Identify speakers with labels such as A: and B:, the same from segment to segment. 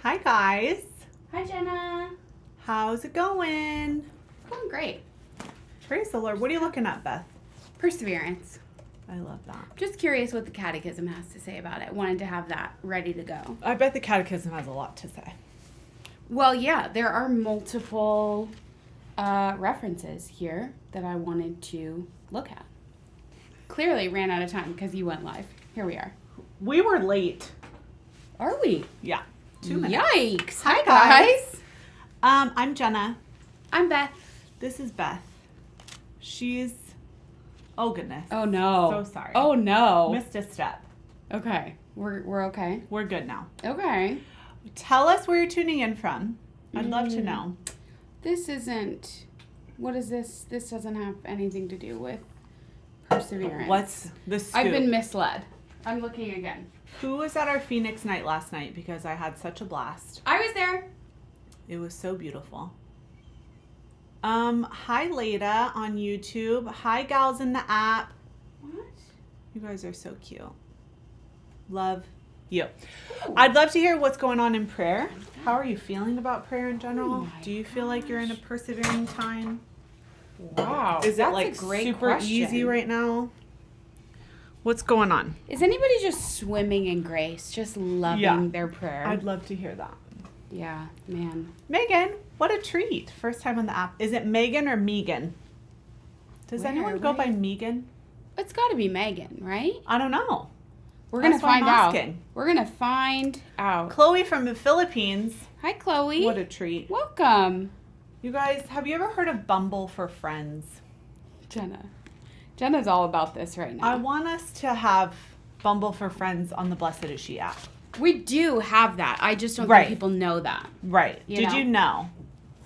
A: Hi, guys.
B: Hi, Jenna.
A: How's it going?
B: It's going great.
A: Praise the Lord. What are you looking at, Beth?
B: Perseverance.
A: I love that.
B: Just curious what the Catechism has to say about it. Wanted to have that ready to go.
A: I bet the Catechism has a lot to say.
B: Well, yeah, there are multiple references here that I wanted to look at. Clearly ran out of time because you went live. Here we are.
A: We were late.
B: Are we?
A: Yeah. 2 minutes.
B: Yikes.
A: Hi,
B: guys.
A: I'm Jenna.
B: I'm Beth.
A: This is Beth. She's... Oh, goodness.
B: Oh, no.
A: So sorry.
B: Oh, no.
A: Missed a step.
B: Okay. We're okay.
A: We're good now.
B: Okay.
A: Tell us where you're tuning in from. I'd love to know.
B: This isn't... What is this? This doesn't have anything to do with perseverance.
A: What's the scoop?
B: I've been misled. I'm looking again.
A: Who was at our Phoenix night last night? Because I had such a blast.
B: I was there.
A: It was so beautiful. Hi Leda on YouTube. Hi gals in the app.
B: What?
A: You guys are so cute. Love you. I'd love to hear what's going on in prayer. How are you feeling about prayer in general? Do you feel like you're in a persevering time?
B: Wow.
A: Is it
B: that's
A: like
B: a great
A: super
B: question.
A: easy right now? What's going on?
B: Is anybody just swimming in grace, just loving their prayer?
A: I'd love to hear that.
B: Yeah, man.
A: Megan, what a treat. First time on the app. Is it Megan or Megan? Does anyone go by Megan?
B: It's got to be Megan, right?
A: I don't know.
B: We're going to
A: That's why
B: find
A: I'm
B: out.
A: asking.
B: We're going to find out.
A: Chloe from the Philippines.
B: Hi, Chloe.
A: What a treat.
B: Welcome.
A: You guys, have you ever heard of Bumble for Friends?
B: Jenna. Jenna's all about this right now.
A: I want us to have Bumble for Friends on the Blessed Is She app.
B: We do have that. I just don't
A: Right.
B: think people know that.
A: Right.
B: You
A: Did
B: know?
A: you know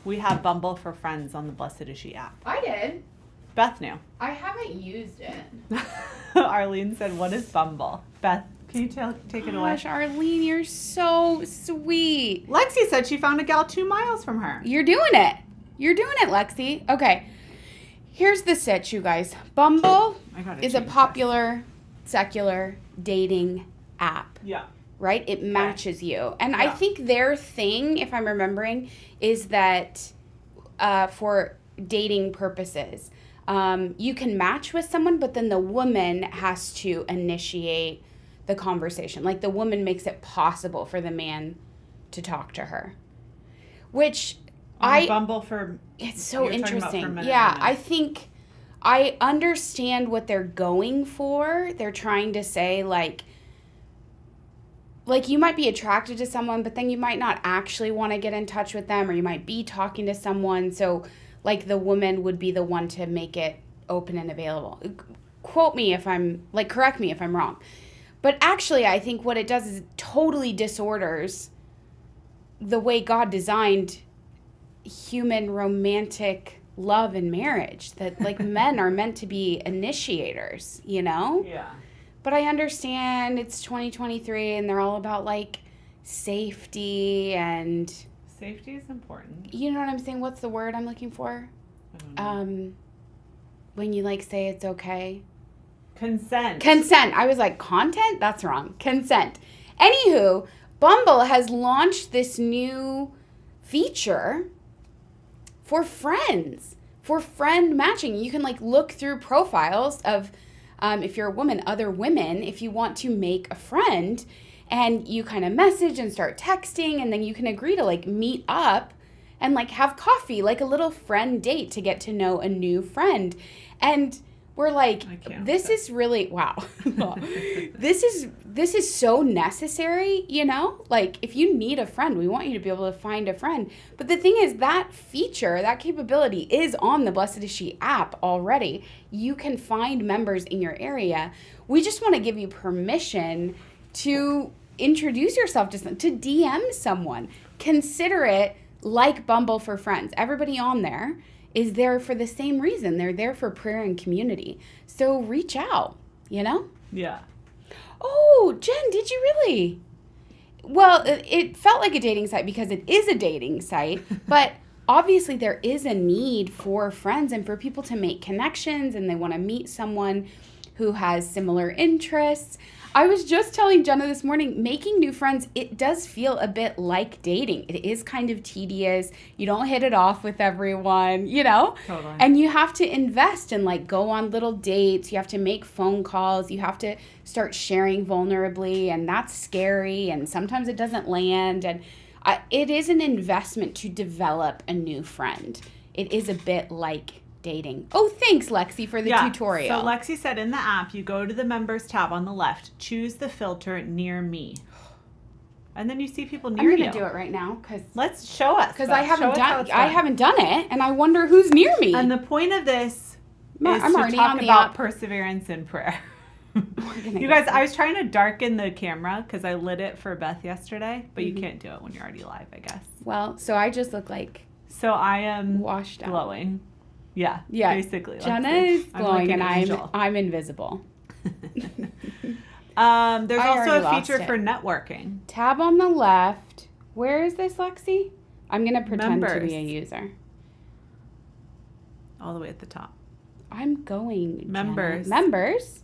A: we have Bumble for Friends on the Blessed Is She app?
B: I did.
A: Beth knew.
B: I haven't used it.
A: Arlene said, what is Bumble? Beth, can you take it away?
B: Gosh, Arlene, you're so sweet.
A: Lexi said she found a gal 2 miles from her.
B: You're doing it. You're doing it, Lexi. Okay. Here's the sitch, you guys. Bumble is a popular secular dating app.
A: Yeah.
B: Right? It matches you. And I
A: Yeah.
B: think their thing, if I'm remembering, is that for dating purposes, you can match with someone, but then the woman has to initiate the conversation. Like the woman makes it possible for the man to talk to her. Which
A: Bumble for...
B: It's so
A: you're talking about
B: interesting.
A: for men and
B: Yeah,
A: women.
B: I think I understand what they're going for. They're trying to say like you might be attracted to someone, but then you might not actually want to get in touch with them, or you might be talking to someone. So like the woman would be the one to make it open and available. Quote me if I'm correct me if I'm wrong. But actually I think what it does is it totally disorders the way God designed human romantic love and marriage, that like men are meant to be initiators, you know?
A: Yeah.
B: But I understand it's 2023 and they're all about like safety and
A: Safety is important.
B: you know what I'm saying? What's the word I'm looking for?
A: I don't know.
B: When you like say it's okay.
A: Consent.
B: I was like, content? That's wrong. Consent. Anywho, Bumble has launched this new feature for friends, for friend matching. You can like look through profiles of, if you're a woman, other women, if you want to make a friend, and you kind of message and start texting, and then you can agree to like meet up and like have coffee, like a little friend date to get to know a new friend. And we're like, this is really, wow. This is so necessary, you know? Like, if you need a friend, we want you to be able to find a friend. But the thing is, that feature, that capability is on the Blessed Is She app already. You can find members in your area. We just want to give you permission to introduce yourself to DM someone. Consider it like Bumble for Friends. Everybody on there is there for the same reason. They're there for prayer and community. So reach out, you know?
A: Yeah.
B: Oh, Jen, did you really? Well, it felt like a dating site because it is a dating site, but obviously there is a need for friends and for people to make connections, and they want to meet someone who has similar interests. I was just telling Jenna this morning, making new friends, it does feel a bit like dating. It is kind of tedious. You don't hit it off with everyone, you know?
A: Totally.
B: And you have to invest and like go on little dates. You have to make phone calls. You have to start sharing vulnerably, and that's scary. And sometimes it doesn't land. And it is an investment to develop a new friend. It is a bit like dating. Oh, thanks, Lexi, for the tutorial.
A: So Lexi said in the app, you go to the members tab on the left, choose the filter near me. And then you see people near you.
B: I'm going to do it right now.
A: Let's show us.
B: Because I haven't done it, and I wonder who's near me.
A: And the point of this is
B: I'm
A: to talk about perseverance in prayer. You guys, I was trying to darken the camera because I lit it for Beth yesterday, but you can't do it when you're already live, I guess.
B: Well, so I just look like
A: So I am
B: washed out.
A: glowing. Yeah, basically.
B: Jenna is glowing, and I'm invisible.
A: There's also a feature for networking.
B: Tab on the left. Where is this, Lexi? I'm going to pretend to be a user.
A: All the way at the top.
B: I'm going.
A: Members.
B: Jenna. Members.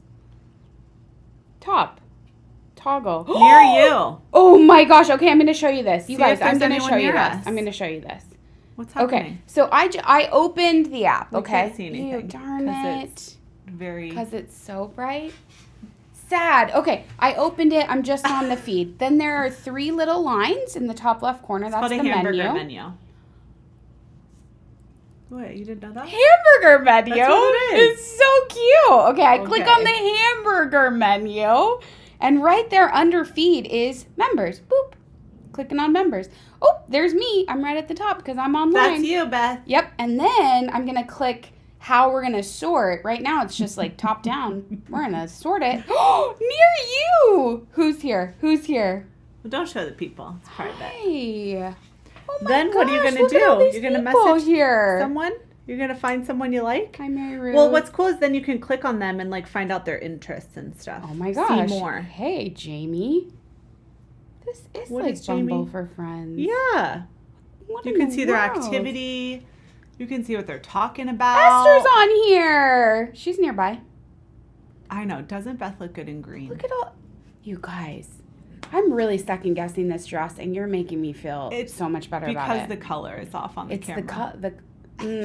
B: Top. Toggle.
A: Near you.
B: Oh my gosh. Okay, I'm going to show you this. You guys,
A: I'm
B: going to show you this. I'm going to show you this.
A: What's happening?
B: Okay, so I opened the app,
A: We can't see anything.
B: Ew, darn it.
A: Because
B: it's so bright. Sad. Okay, I opened it. I'm just on the feed. Then there are 3 little lines in the top left corner. That's the
A: hamburger menu. Wait, you didn't know that?
B: Hamburger menu.
A: That's what it is.
B: It's so cute. Okay, I click on the hamburger menu, and right there under feed is members. Boop. Clicking on members. Oh, there's me. I'm right at the top because I'm online.
A: That's you, Beth.
B: Yep. And then I'm going to click how we're going to sort. Right now it's just like top down. We're going to sort it. Oh, near you. Who's here? Who's here?
A: Well, don't show the people. It's private.
B: Hey. Oh my
A: Then
B: gosh,
A: what are you going to do? You're going to message someone? You're going to find someone you like?
B: Hi, Mary Ruth.
A: Well, what's cool is then you can click on them and like find out their interests and stuff.
B: Oh my gosh.
A: See more.
B: Hey, Jamie. This is
A: What
B: like
A: is Jamie?
B: Bumble for friends.
A: Yeah.
B: What
A: You
B: in
A: can
B: the
A: see their
B: world?
A: activity. You can see what they're talking about.
B: Esther's on here. She's nearby.
A: I know. Doesn't Beth look good in green?
B: Look at all. You guys. I'm really second guessing this dress, and you're making me feel so much better about it.
A: Because the color is off on the camera.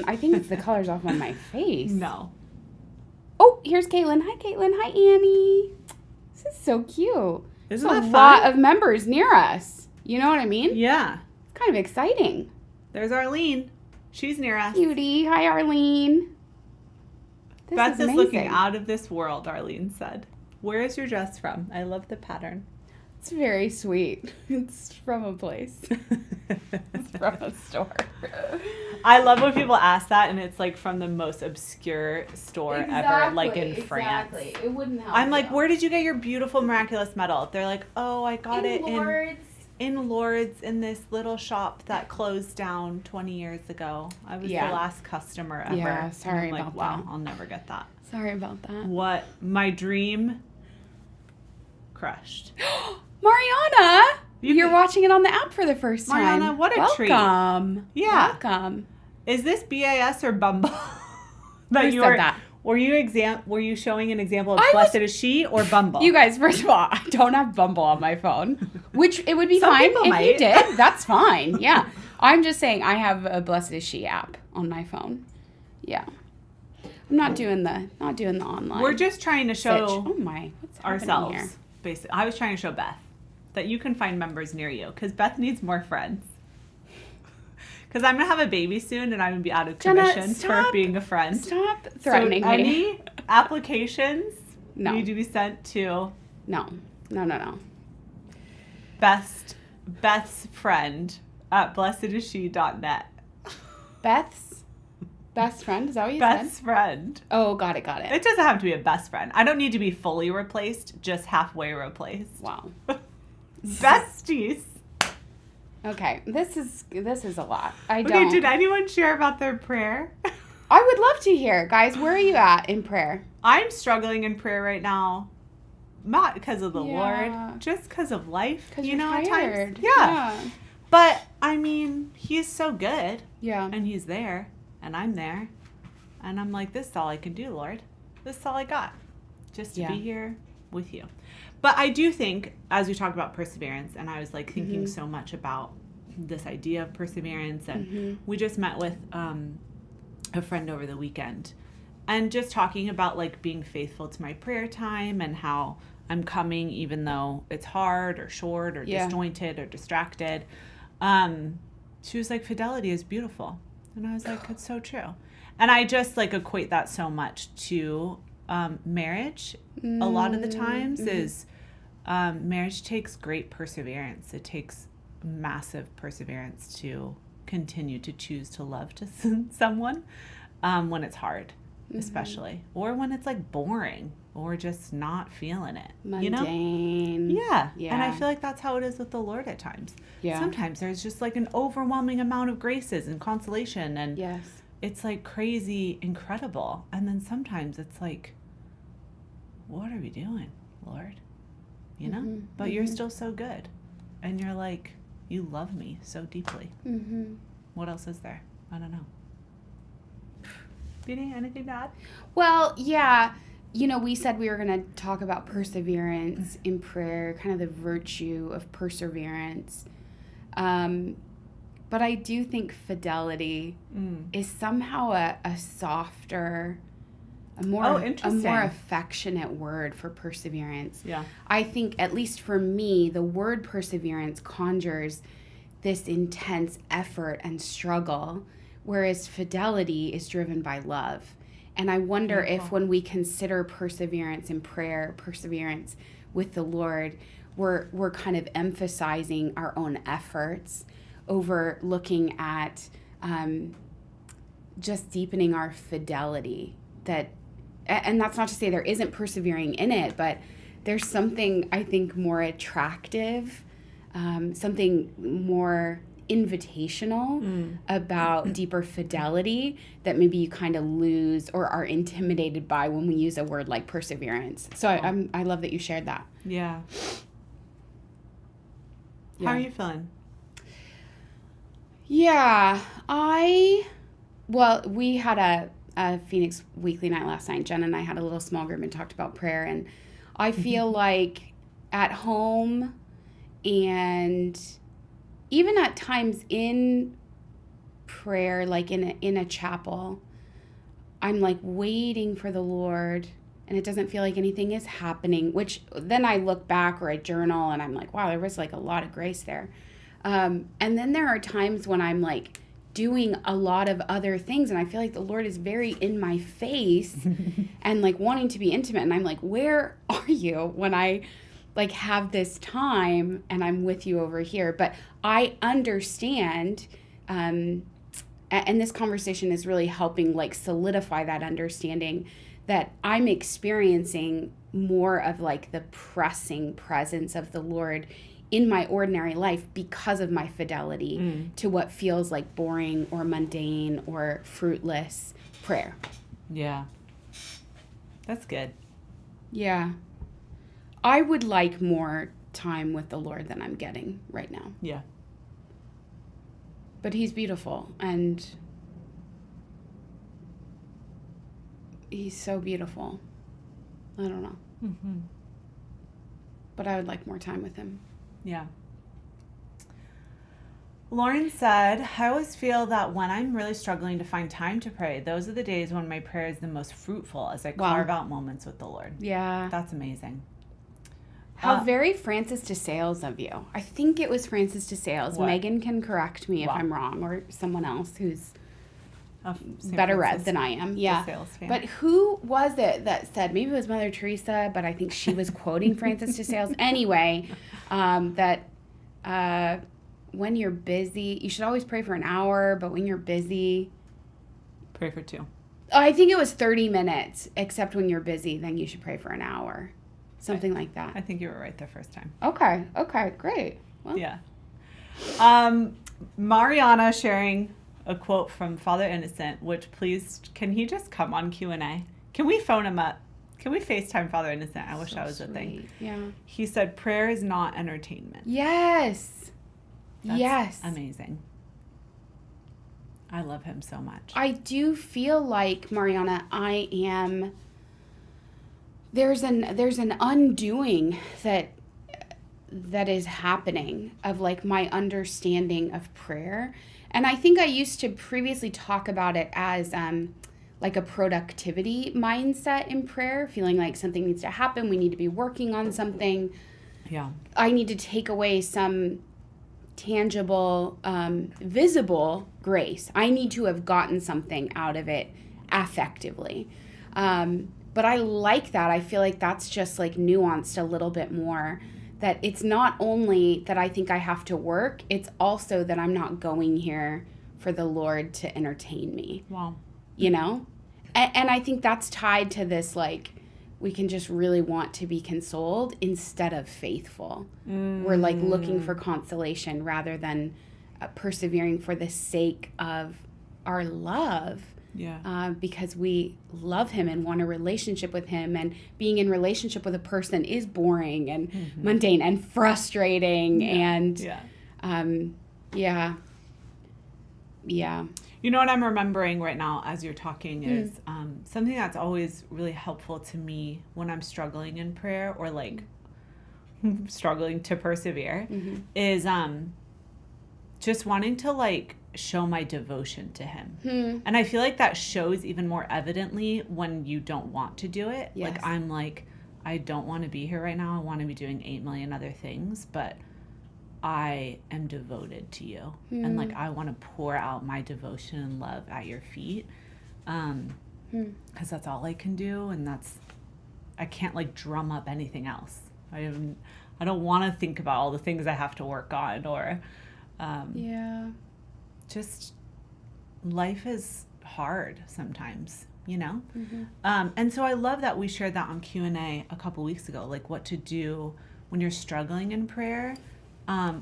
B: I think it's the colors off on my face.
A: No.
B: Oh, here's Caitlin. Hi, Caitlin. Hi, Annie. This is so cute.
A: Isn't
B: There's
A: that
B: a
A: fun?
B: lot of members near us. You know what I mean?
A: Yeah.
B: It's kind of exciting.
A: There's Arlene. She's near us.
B: Cutie. Hi, Arlene.
A: Beth
B: is
A: is looking
B: amazing.
A: out of this world, Arlene said. Where is your dress from? I love the pattern.
B: It's very sweet. It's from a place. It's from a store.
A: I love when people ask that and it's like from the most obscure store ever, like in France.
B: Exactly. It wouldn't help.
A: I'm like, where did you get your beautiful miraculous medal? They're like, oh, I got it
B: Lourdes.
A: in Lourdes in this little shop that closed down 20 years ago. I was the last customer ever.
B: Yeah, sorry
A: I'm like,
B: about
A: wow,
B: that.
A: I'll never get that.
B: Sorry about that.
A: What? My dream crushed.
B: Mariana! You're watching it on the app for the first time.
A: Mariana, what a treat.
B: Welcome.
A: Yeah.
B: Welcome.
A: Is this BAS or Bumble?
B: Who said that?
A: Were you showing an example of Blessed is She or Bumble?
B: You guys, first of all, I don't have Bumble on my phone, which it would be
A: Some
B: fine
A: people
B: if
A: might.
B: you did. That's fine. Yeah. I'm just saying I have a Blessed is She app on my phone. Yeah. I'm not doing the online.
A: We're just trying to show
B: Oh my, what's happening
A: ourselves.
B: here?
A: Basically, I was trying to show Beth that you can find members near you because Beth needs more friends. Because I'm gonna have a baby soon, and I'm gonna be out of commission for being a friend.
B: Stop threatening
A: so
B: me.
A: Any applications need to be sent to
B: No.
A: Beth's friend at blessedisshe.net.
B: Beth's best friend? Is that what you
A: Beth's
B: said?
A: friend.
B: Oh, got it.
A: It doesn't have to be a best friend. I don't need to be fully replaced, just halfway replaced.
B: Wow.
A: Besties.
B: Okay, this is a lot.
A: Okay, did anyone share about their prayer?
B: I would love to hear. Guys, where are you at in prayer?
A: I'm struggling in prayer right now. Not because of the
B: Yeah.
A: Lord, just because of life.
B: Because
A: you
B: you're
A: know, at
B: tired.
A: times. Yeah. But, I mean, He's so good.
B: Yeah.
A: And He's there. And I'm there. And I'm like, this is all I can do, Lord. This is all I got. Just to be here with you. But I do think, as we talk about perseverance, and I was like thinking so much about this idea of perseverance, and we just met with a friend over the weekend, and just talking about like being faithful to my prayer time and how I'm coming even though it's hard or short or disjointed or distracted. She was like, fidelity is beautiful. And I was like, it's so true. And I just like equate that so much to marriage. A lot of the times is marriage takes great perseverance. It takes massive perseverance to continue to choose to love to someone when it's hard, especially, or when it's like boring or just not feeling it.
B: Mundane.
A: You know? Yeah. And I feel like that's how it is with the Lord at times. Yeah. Sometimes there's just like an overwhelming amount of graces and consolation, and it's like crazy incredible. And then sometimes it's like, what are we doing, Lord? You know? But you're still so good. And you're like, you love me so deeply. What else is there? I don't know. Beauty, anything to add?
B: Well, yeah. You know, we said we were going to talk about perseverance in prayer, kind of the virtue of perseverance. But I do think fidelity is somehow a softer, a more affectionate word for perseverance.
A: Yeah.
B: I think, at least for me, the word perseverance conjures this intense effort and struggle, whereas fidelity is driven by love. And I wonder if when we consider perseverance in prayer, perseverance with the Lord, we're kind of emphasizing our own efforts over looking at just deepening our fidelity. And that's not to say there isn't persevering in it, but there's something, I think, more attractive, something more invitational about deeper fidelity that maybe you kind of lose or are intimidated by when we use a word like perseverance. So I love that you shared that.
A: Yeah. How are you feeling?
B: Yeah, we had a Phoenix weekly night last night. Jenna and I had a little small group and talked about prayer, and I feel like at home and even at times in prayer, like in a chapel, I'm like waiting for the Lord, and it doesn't feel like anything is happening, which then I look back or I journal and I'm like, wow, there was like a lot of grace there. And then there are times when I'm like doing a lot of other things and I feel like the Lord is very in my face and like wanting to be intimate. And I'm like, where are you when I like have this time and I'm with you over here? But I understand, and this conversation is really helping like solidify that understanding that I'm experiencing more of like the pressing presence of the Lord in my ordinary life because of my fidelity to what feels like boring or mundane or fruitless prayer.
A: Yeah. That's good.
B: Yeah. I would like more time with the Lord than I'm getting right now.
A: Yeah.
B: But he's beautiful, and he's so beautiful. I don't know. But I would like more time with him.
A: Yeah. Lauren said, I always feel that when I'm really struggling to find time to pray, those are the days when my prayer is the most fruitful as I carve out moments with the Lord.
B: Yeah.
A: That's amazing.
B: How very Francis de Sales of you. I think it was Francis de Sales.
A: What?
B: Megan can correct me if I'm wrong, or someone else who's better read than I am. Yeah. But who was it that said, maybe it was Mother Teresa, but I think she was quoting Francis de Sales. Anyway, that when you're busy, you should always pray for an hour, but when you're busy,
A: pray for 2.
B: I think it was 30 minutes, except when you're busy, then you should pray for an hour. Something like that.
A: I think you were right the first time.
B: Okay, great. Well.
A: Yeah. Mariana sharing a quote from Father Innocent, which please, can he just come on Q&A? Can we phone him up? Can we FaceTime Father Innocent? I wish that was a thing.
B: Yeah.
A: He said, prayer is not entertainment.
B: Yes.
A: That's amazing. I love him so much.
B: I do feel like, Mariana, I am there's an undoing that is happening of like my understanding of prayer. And I think I used to previously talk about it as like a productivity mindset in prayer, feeling like something needs to happen. We need to be working on something.
A: Yeah.
B: I need to take away some tangible, visible grace. I need to have gotten something out of it affectively. But I like that. I feel like that's just like nuanced a little bit more. That it's not only that I think I have to work, it's also that I'm not going here for the Lord to entertain me.
A: Wow.
B: You know? And I think that's tied to this, like, we can just really want to be consoled instead of faithful. We're like looking for consolation rather than persevering for the sake of our love.
A: Yeah.
B: Because we love him and want a relationship with him, and being in relationship with a person is boring and mundane and frustrating. And yeah.
A: You know what I'm remembering right now as you're talking is something that's always really helpful to me when I'm struggling in prayer or like struggling to persevere is just wanting to like show my devotion to him. And I feel like that shows even more evidently when you don't want to do it.
B: Yes.
A: Like I'm like, I don't want to be here right now. I want to be doing 8 million other things, but I am devoted to you. And like I want to pour out my devotion and love at your feet. Because that's all I can do, and I can't like drum up anything else. I don't want to think about all the things I have to work on or just life is hard sometimes, you know? And so I love that we shared that on Q&A a couple weeks ago, like what to do when you're struggling in prayer,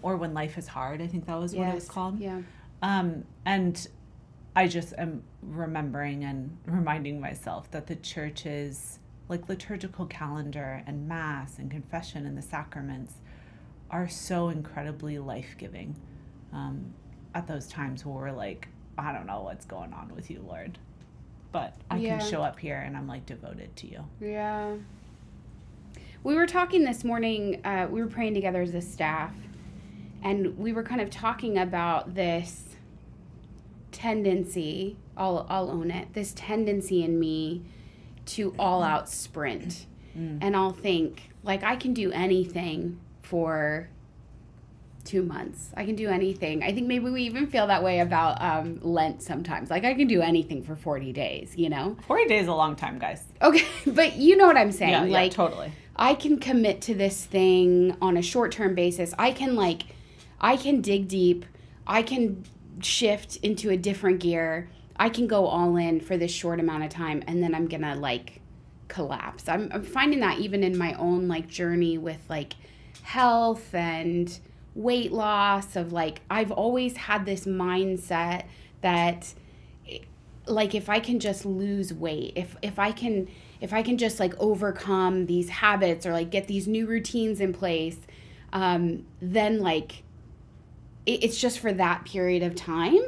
A: or when life is hard. I think that was what it was called.
B: Yeah.
A: And I just am remembering and reminding myself that the church's like liturgical calendar and mass and confession and the sacraments are so incredibly life-giving. At those times where we're like, I don't know what's going on with you, Lord, but I can show up here and I'm like devoted to you.
B: Yeah. We were talking this morning, we were praying together as a staff, and we were kind of talking about this tendency, I'll own it, this tendency in me to all out sprint. And I'll think, like, I can do anything for 2 months. I can do anything. I think maybe we even feel that way about Lent sometimes. Like, I can do anything for 40 days, you know?
A: 40 days is a long time, guys.
B: Okay, but you know what I'm saying.
A: Yeah, totally.
B: I can commit to this thing on a short-term basis. I can dig deep. I can shift into a different gear. I can go all in for this short amount of time, and then I'm gonna, like, collapse. I'm finding that even in my own, like, journey with, like, health and weight loss of like, I've always had this mindset that like, if I can just lose weight, if I can just like overcome these habits or like get these new routines in place, then like it's just for that period of time.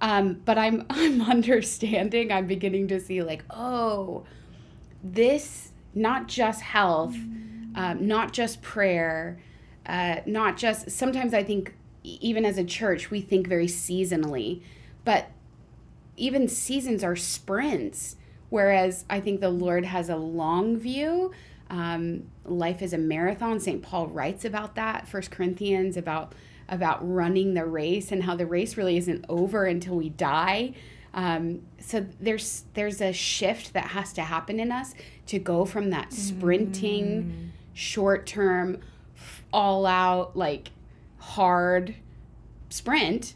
B: But I'm understanding, I'm beginning to see like, oh, this, not just health, not just prayer, not just, sometimes I think even as a church, we think very seasonally, but even seasons are sprints, whereas I think the Lord has a long view. Life is a marathon. St. Paul writes about that, 1 Corinthians, about running the race and how the race really isn't over until we die. So there's a shift that has to happen in us to go from that sprinting, short-term, all-out, like, hard sprint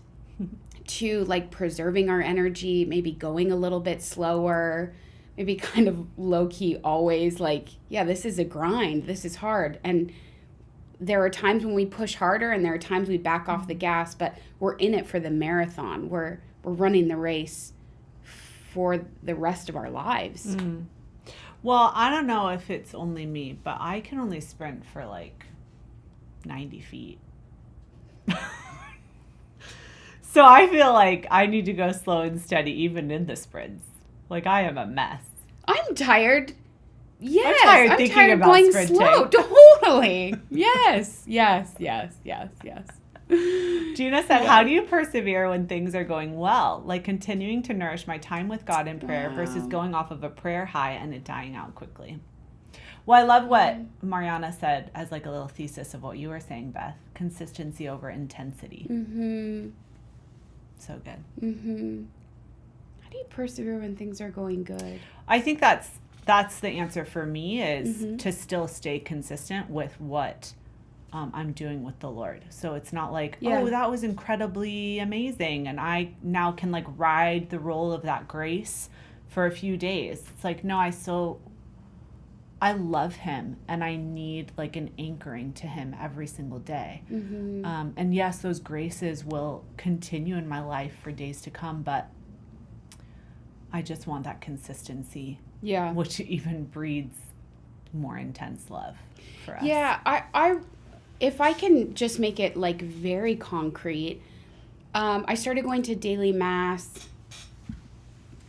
B: to, like, preserving our energy, maybe going a little bit slower, maybe kind of low-key always, like, yeah, this is a grind, this is hard. And there are times when we push harder and there are times we back off the gas, but we're in it for the marathon. We're running the race for the rest of our lives.
A: Well, I don't know if it's only me, but I can only sprint for like 90 feet. So I feel like I need to go slow and steady even in the sprints. Like, I am a mess.
B: I'm tired Yes,
A: I'm
B: I'm
A: thinking
B: tired
A: about
B: going
A: sprinting.
B: slow. Totally. Yes.
A: Gina said, how do you persevere when things are going well? Like continuing to nourish my time with God in prayer versus going off of a prayer high and it dying out quickly. Well, I love what Mariana said as like a little thesis of what you were saying, Beth. Consistency over intensity.
B: Mm-hmm.
A: So good.
B: Mm-hmm. How do you persevere when things are going good?
A: I think that's the answer for me is to still stay consistent with what I'm doing with the Lord. So it's not like, oh, that was incredibly amazing, and I now can like ride the roll of that grace for a few days. It's like, no, I love him, and I need like an anchoring to him every single day.
B: Mm-hmm.
A: And yes, those graces will continue in my life for days to come, but I just want that consistency, which even breeds more intense love for us.
B: Yeah, I if I can just make it like very concrete, I started going to daily mass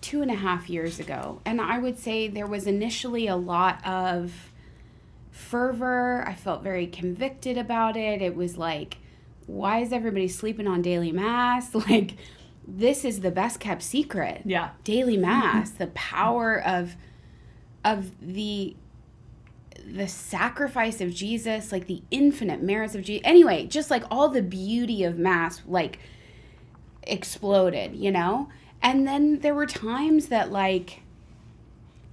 B: 2.5 years ago. And I would say there was initially a lot of fervor. I felt very convicted about it. It was like, why is everybody sleeping on daily mass? Like, this is the best kept secret.
A: Yeah.
B: Daily mass, the power of the sacrifice of Jesus, like the infinite merits of Jesus. Anyway, just like all the beauty of mass, like exploded, you know? And then there were times that like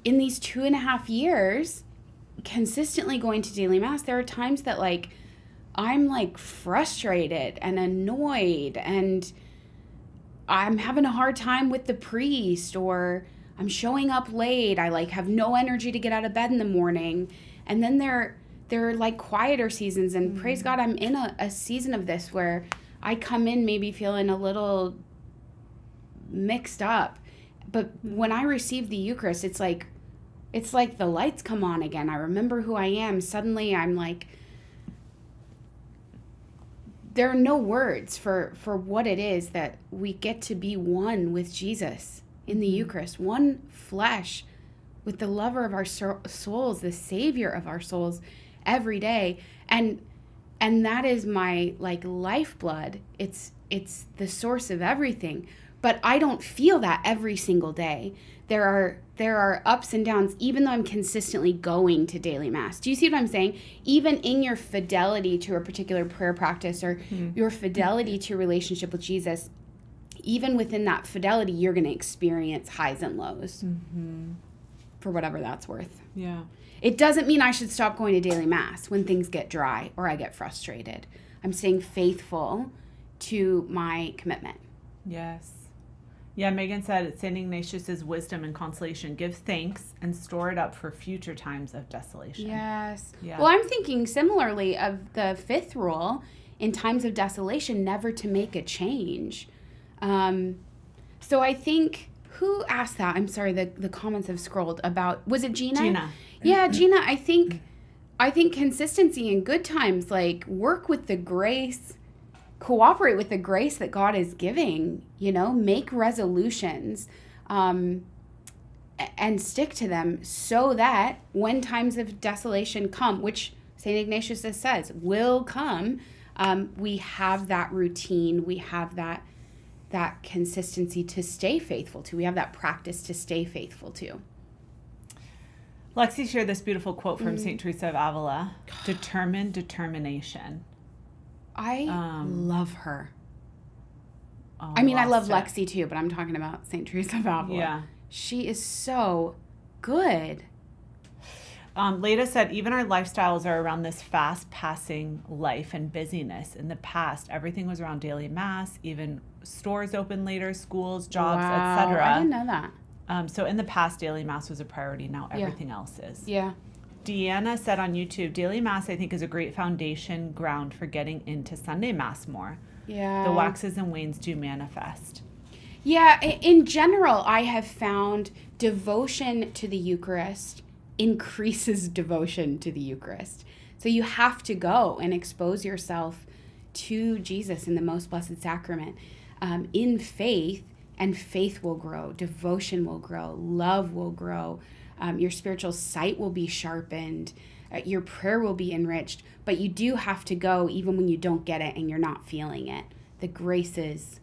B: in these 2.5 years, consistently going to daily mass, there are times that like I'm like frustrated and annoyed and I'm having a hard time with the priest, or I'm showing up late. I like have no energy to get out of bed in the morning. And then there are like quieter seasons, and praise God, I'm in a season of this where I come in maybe feeling a little mixed up. But when I receive the Eucharist, it's like the lights come on again. I remember who I am. Suddenly I'm like, there are no words for what it is that we get to be one with Jesus in the Eucharist, one flesh with the lover of our souls, the Savior of our souls every day. And that is my like lifeblood. It's the source of everything. But I don't feel that every single day. There are ups and downs, even though I'm consistently going to daily mass. Do you see what I'm saying? Even in your fidelity to a particular prayer practice or your fidelity to a relationship with Jesus, even within that fidelity, you're going to experience highs and lows for whatever that's worth.
A: Yeah.
B: It doesn't mean I should stop going to daily mass when things get dry or I get frustrated. I'm staying faithful to my commitment.
A: Yes. Yeah, Megan said, St. Ignatius' wisdom and consolation, give thanks and store it up for future times of desolation.
B: Yes.
A: Yeah.
B: Well, I'm thinking similarly of the fifth rule, in times of desolation, never to make a change. So I think, who asked that? I'm sorry, the comments have scrolled about, was it Gina?
A: Gina.
B: Yeah, Gina, I think consistency in good times, like work with the grace, cooperate with the grace that God is giving, you know, make resolutions, and stick to them so that when times of desolation come, which St. Ignatius says will come, we have that routine, we have that consistency to stay faithful to. We have that practice to stay faithful to.
A: Lexi shared this beautiful quote from St. Teresa of Avila, determined determination.
B: I love her.
A: Oh,
B: I mean, I love Lexi too, but I'm talking about St. Teresa of Avila.
A: Yeah.
B: She is so good.
A: Leda said, even our lifestyles are around this fast-passing life and busyness. In the past, everything was around daily mass, even stores open later, schools, jobs, etc.
B: I didn't know that.
A: So in the past, daily mass was a priority. Now everything else is.
B: Yeah.
A: Deanna said on YouTube, daily mass, I think, is a great foundation ground for getting into Sunday mass more.
B: Yeah.
A: The waxes and wanes do manifest.
B: Yeah. In general, I have found devotion to the Eucharist increases devotion to the Eucharist. So you have to go and expose yourself to Jesus in the most blessed sacrament in faith, and faith will grow, devotion will grow, love will grow. Your spiritual sight will be sharpened. Your prayer will be enriched. But you do have to go even when you don't get it and you're not feeling it. The grace is...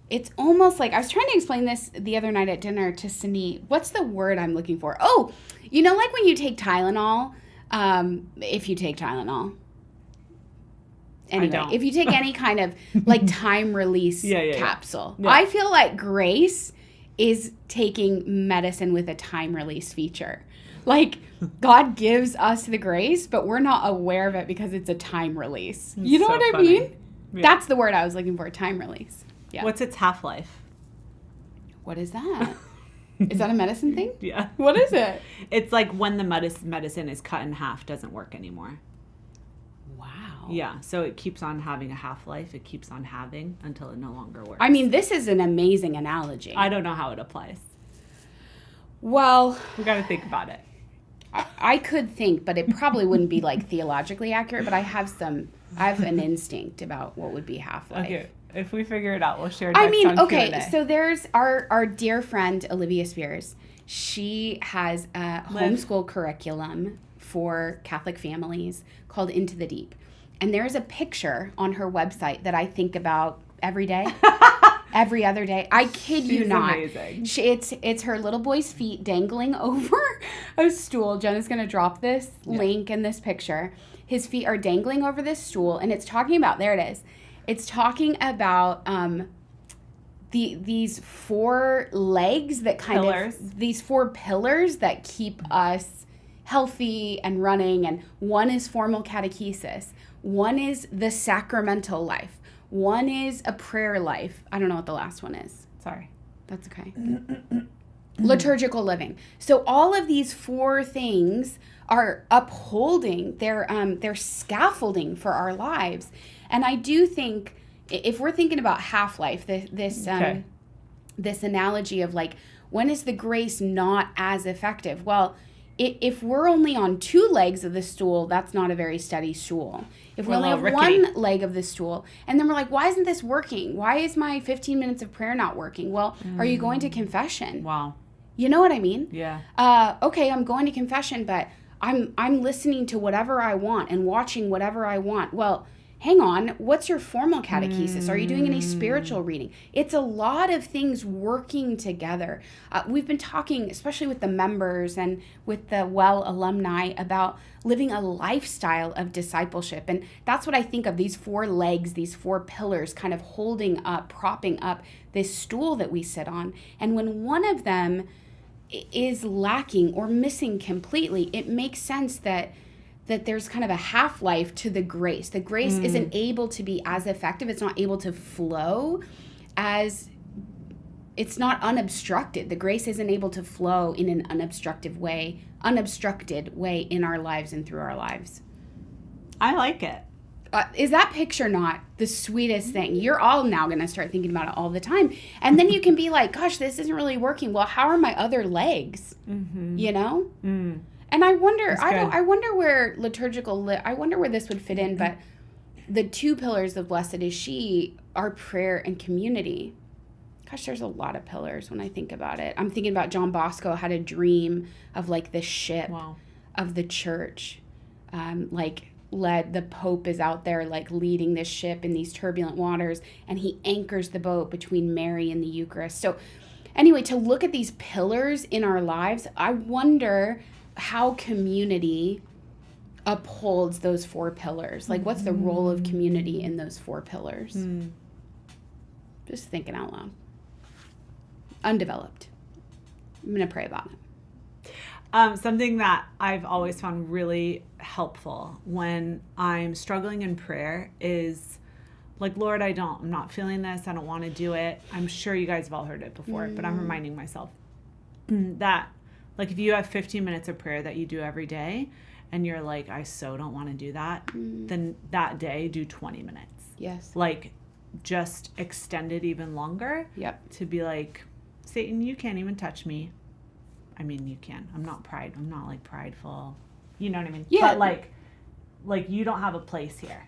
B: It's almost like, I was trying to explain this the other night at dinner to Sini. What's the word I'm looking for? Oh, you know, like when you take Tylenol, if you take Tylenol. Anyway, if you take any kind of like time release capsule, I feel like grace is taking medicine with a time release feature. Like God gives us the grace, but we're not aware of it because it's a time release. You know what I mean? Yeah. That's the word I was looking for, time release. Yeah.
A: What's its half-life?
B: What is that? Is that a medicine thing?
A: Yeah.
B: What is it?
A: It's like when the medicine is cut in half, doesn't work anymore.
B: Wow.
A: Yeah. So it keeps on having a half-life. It keeps on having until it no longer works.
B: I mean, this is an amazing analogy.
A: I don't know how it applies.
B: Well,
A: we got to think about it.
B: I could think, but it probably wouldn't be like theologically accurate, but I have an instinct about what would be half-life.
A: Okay. If we figure it out, we'll share it next on Q&A.
B: So there's our dear friend, Olivia Spears. She has a homeschool curriculum for Catholic families called Into the Deep. And there's a picture on her website that I think about every day, every other day. I kid you not.
A: Amazing.
B: It's her little boy's feet dangling over a stool. Jenna's going to drop this link in this picture. His feet are dangling over this stool, and it's talking about, there it is. It's talking about these four legs that these four pillars that keep us healthy and running. And one is formal catechesis. One is the sacramental life. One is a prayer life. I don't know what the last one is.
A: Sorry.
B: That's okay. Liturgical living. So all of these four things are upholding, they're scaffolding for our lives. And I do think, if we're thinking about half-life, this analogy of like, when is the grace not as effective? Well, if we're only on two legs of the stool, that's not a very steady stool. If we only have one leg of the stool, and then we're like, why isn't this working? Why is my 15 minutes of prayer not working? Well, are you going to confession?
A: Wow.
B: You know what I mean?
A: Yeah.
B: Okay, I'm going to confession, but I'm listening to whatever I want and watching whatever I want. Well, hang on, what's your formal catechesis? Are you doing any spiritual reading? It's a lot of things working together. We've been talking, especially with the members and with the WELL alumni, about living a lifestyle of discipleship. And that's what I think of, these four legs, these four pillars kind of holding up, propping up this stool that we sit on. And when one of them is lacking or missing completely, it makes sense that there's kind of a half-life to the grace. The grace isn't able to be as effective. It's not able to flow as, it's not unobstructed. The grace isn't able to flow in an unobstructed way in our lives and through our lives.
A: I like it.
B: Is that picture not the sweetest thing? You're all now going to start thinking about it all the time. And then you can be like, gosh, this isn't really working. Well, how are my other legs? Mm-hmm. You know? Mm. And I wonder, I wonder where I wonder where this would fit in, but the two pillars of Blessed is She are prayer and community. Gosh, there's a lot of pillars when I think about it. I'm thinking about John Bosco had a dream of like the ship of the church, the Pope is out there like leading this ship in these turbulent waters, and he anchors the boat between Mary and the Eucharist. So anyway, to look at these pillars in our lives, I wonder how community upholds those four pillars. Like, what's the role of community in those four pillars? Just thinking out loud. Undeveloped. I'm going to pray about it.
A: Something that I've always found really helpful when I'm struggling in prayer is like, Lord, I'm not feeling this. I don't want to do it. I'm sure you guys have all heard it before, but I'm reminding myself that, like, if you have 15 minutes of prayer that you do every day and you're like, I so don't want to do that, then that day do 20 minutes.
B: Yes.
A: Like, just extend it even longer.
B: Yep.
A: To be like, Satan, you can't even touch me. I mean, you can. I'm not like prideful. You know what I mean?
B: Yeah.
A: But like you don't have a place here.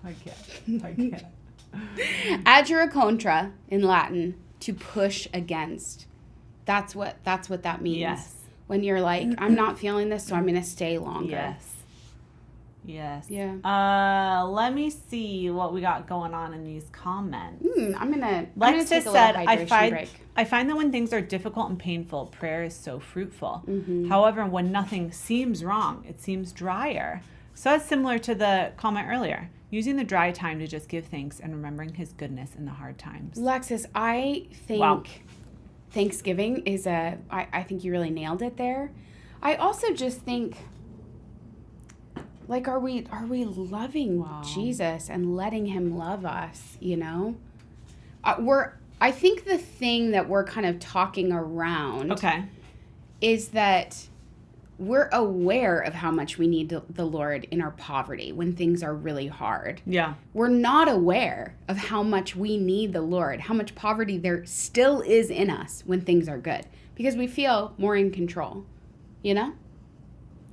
A: I can't.
B: Adjura contra in Latin, to push against. That's what that means.
A: Yes.
B: when you're like, I'm not feeling this, so I'm going to stay longer.
A: Yes.
B: Yeah.
A: Let me see what we got going on in these comments.
B: I'm gonna
A: Lex
B: take
A: just
B: a
A: said,
B: little hydration break.
A: I find that when things are difficult and painful, prayer is so fruitful.
B: Mm-hmm.
A: However, when nothing seems wrong, it seems drier. So that's similar to the comment earlier. Using the dry time to just give thanks and remembering his goodness in the hard times.
B: Lexus, I think Thanksgiving is I think you really nailed it there. I also just think, like, are we loving Jesus and letting him love us, you know? I think the thing that we're kind of talking around is that we're aware of how much we need the Lord in our poverty when things are really hard.
A: Yeah.
B: We're not aware of how much we need the Lord, how much poverty there still is in us when things are good, because we feel more in control, you know?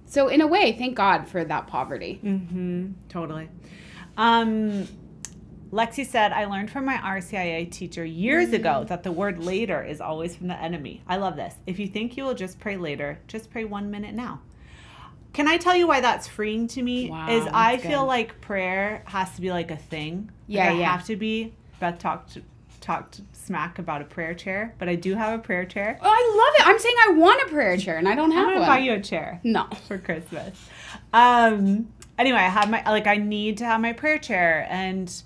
B: So in a way, thank God for that poverty.
A: Mm-hmm. Totally. Lexi said, I learned from my RCIA teacher years ago that the word later is always from the enemy. I love this. If you think you will just pray later, just pray 1 minute now. Can I tell you why that's freeing to me?
B: Wow,
A: is I feel like prayer has to be like a thing.
B: Yeah,
A: I have to be. Beth talked smack about a prayer chair, but I do have a prayer chair.
B: Oh, I love it. I'm saying I want a prayer chair and I don't have one.
A: I'm going to buy you a chair.
B: No.
A: For Christmas. Anyway, I need to have my prayer chair, and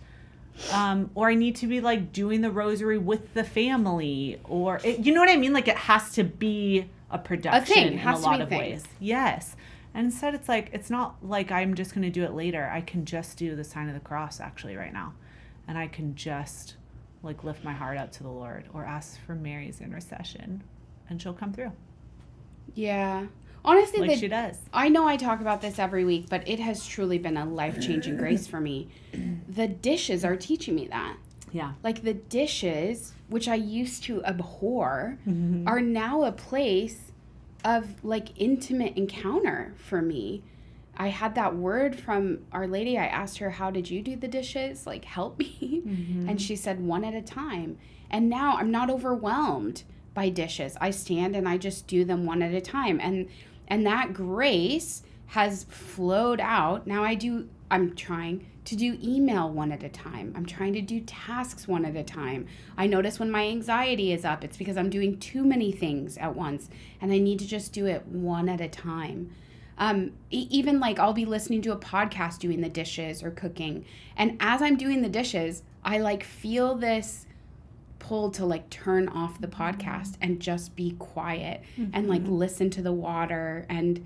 A: or I need to be like doing the rosary with the family, or you know what I mean? Like it has to be a production in a lot of ways. Yes. And instead it's like, it's not like I'm just going to do it later. I can just do the sign of the cross actually right now. And I can just like lift my heart out to the Lord or ask for Mary's intercession and she'll come through.
B: Yeah. Honestly,
A: like she does.
B: I know I talk about this every week, but it has truly been a life-changing grace for me. The dishes are teaching me that.
A: Yeah.
B: Like the dishes, which I used to abhor, are now a place of like intimate encounter for me. I had that word from Our Lady. I asked her, how did you do the dishes? Like, help me. And she said, 1 at a time. And now I'm not overwhelmed by dishes. I stand and I just do them 1 at a time. And that grace has flowed out. Now I'm trying to do email 1 at a time. I'm trying to do tasks 1 at a time. I notice when my anxiety is up, it's because I'm doing too many things at once. And I need to just do it 1 at a time. Even like I'll be listening to a podcast doing the dishes or cooking. And as I'm doing the dishes, I like feel this pull to like turn off the podcast and just be quiet and like listen to the water. And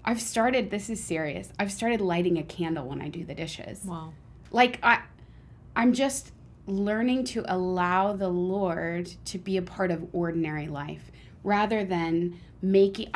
B: this is serious, I've started lighting a candle when I do the dishes.
A: Wow.
B: Like I'm just learning to allow the Lord to be a part of ordinary life rather than making...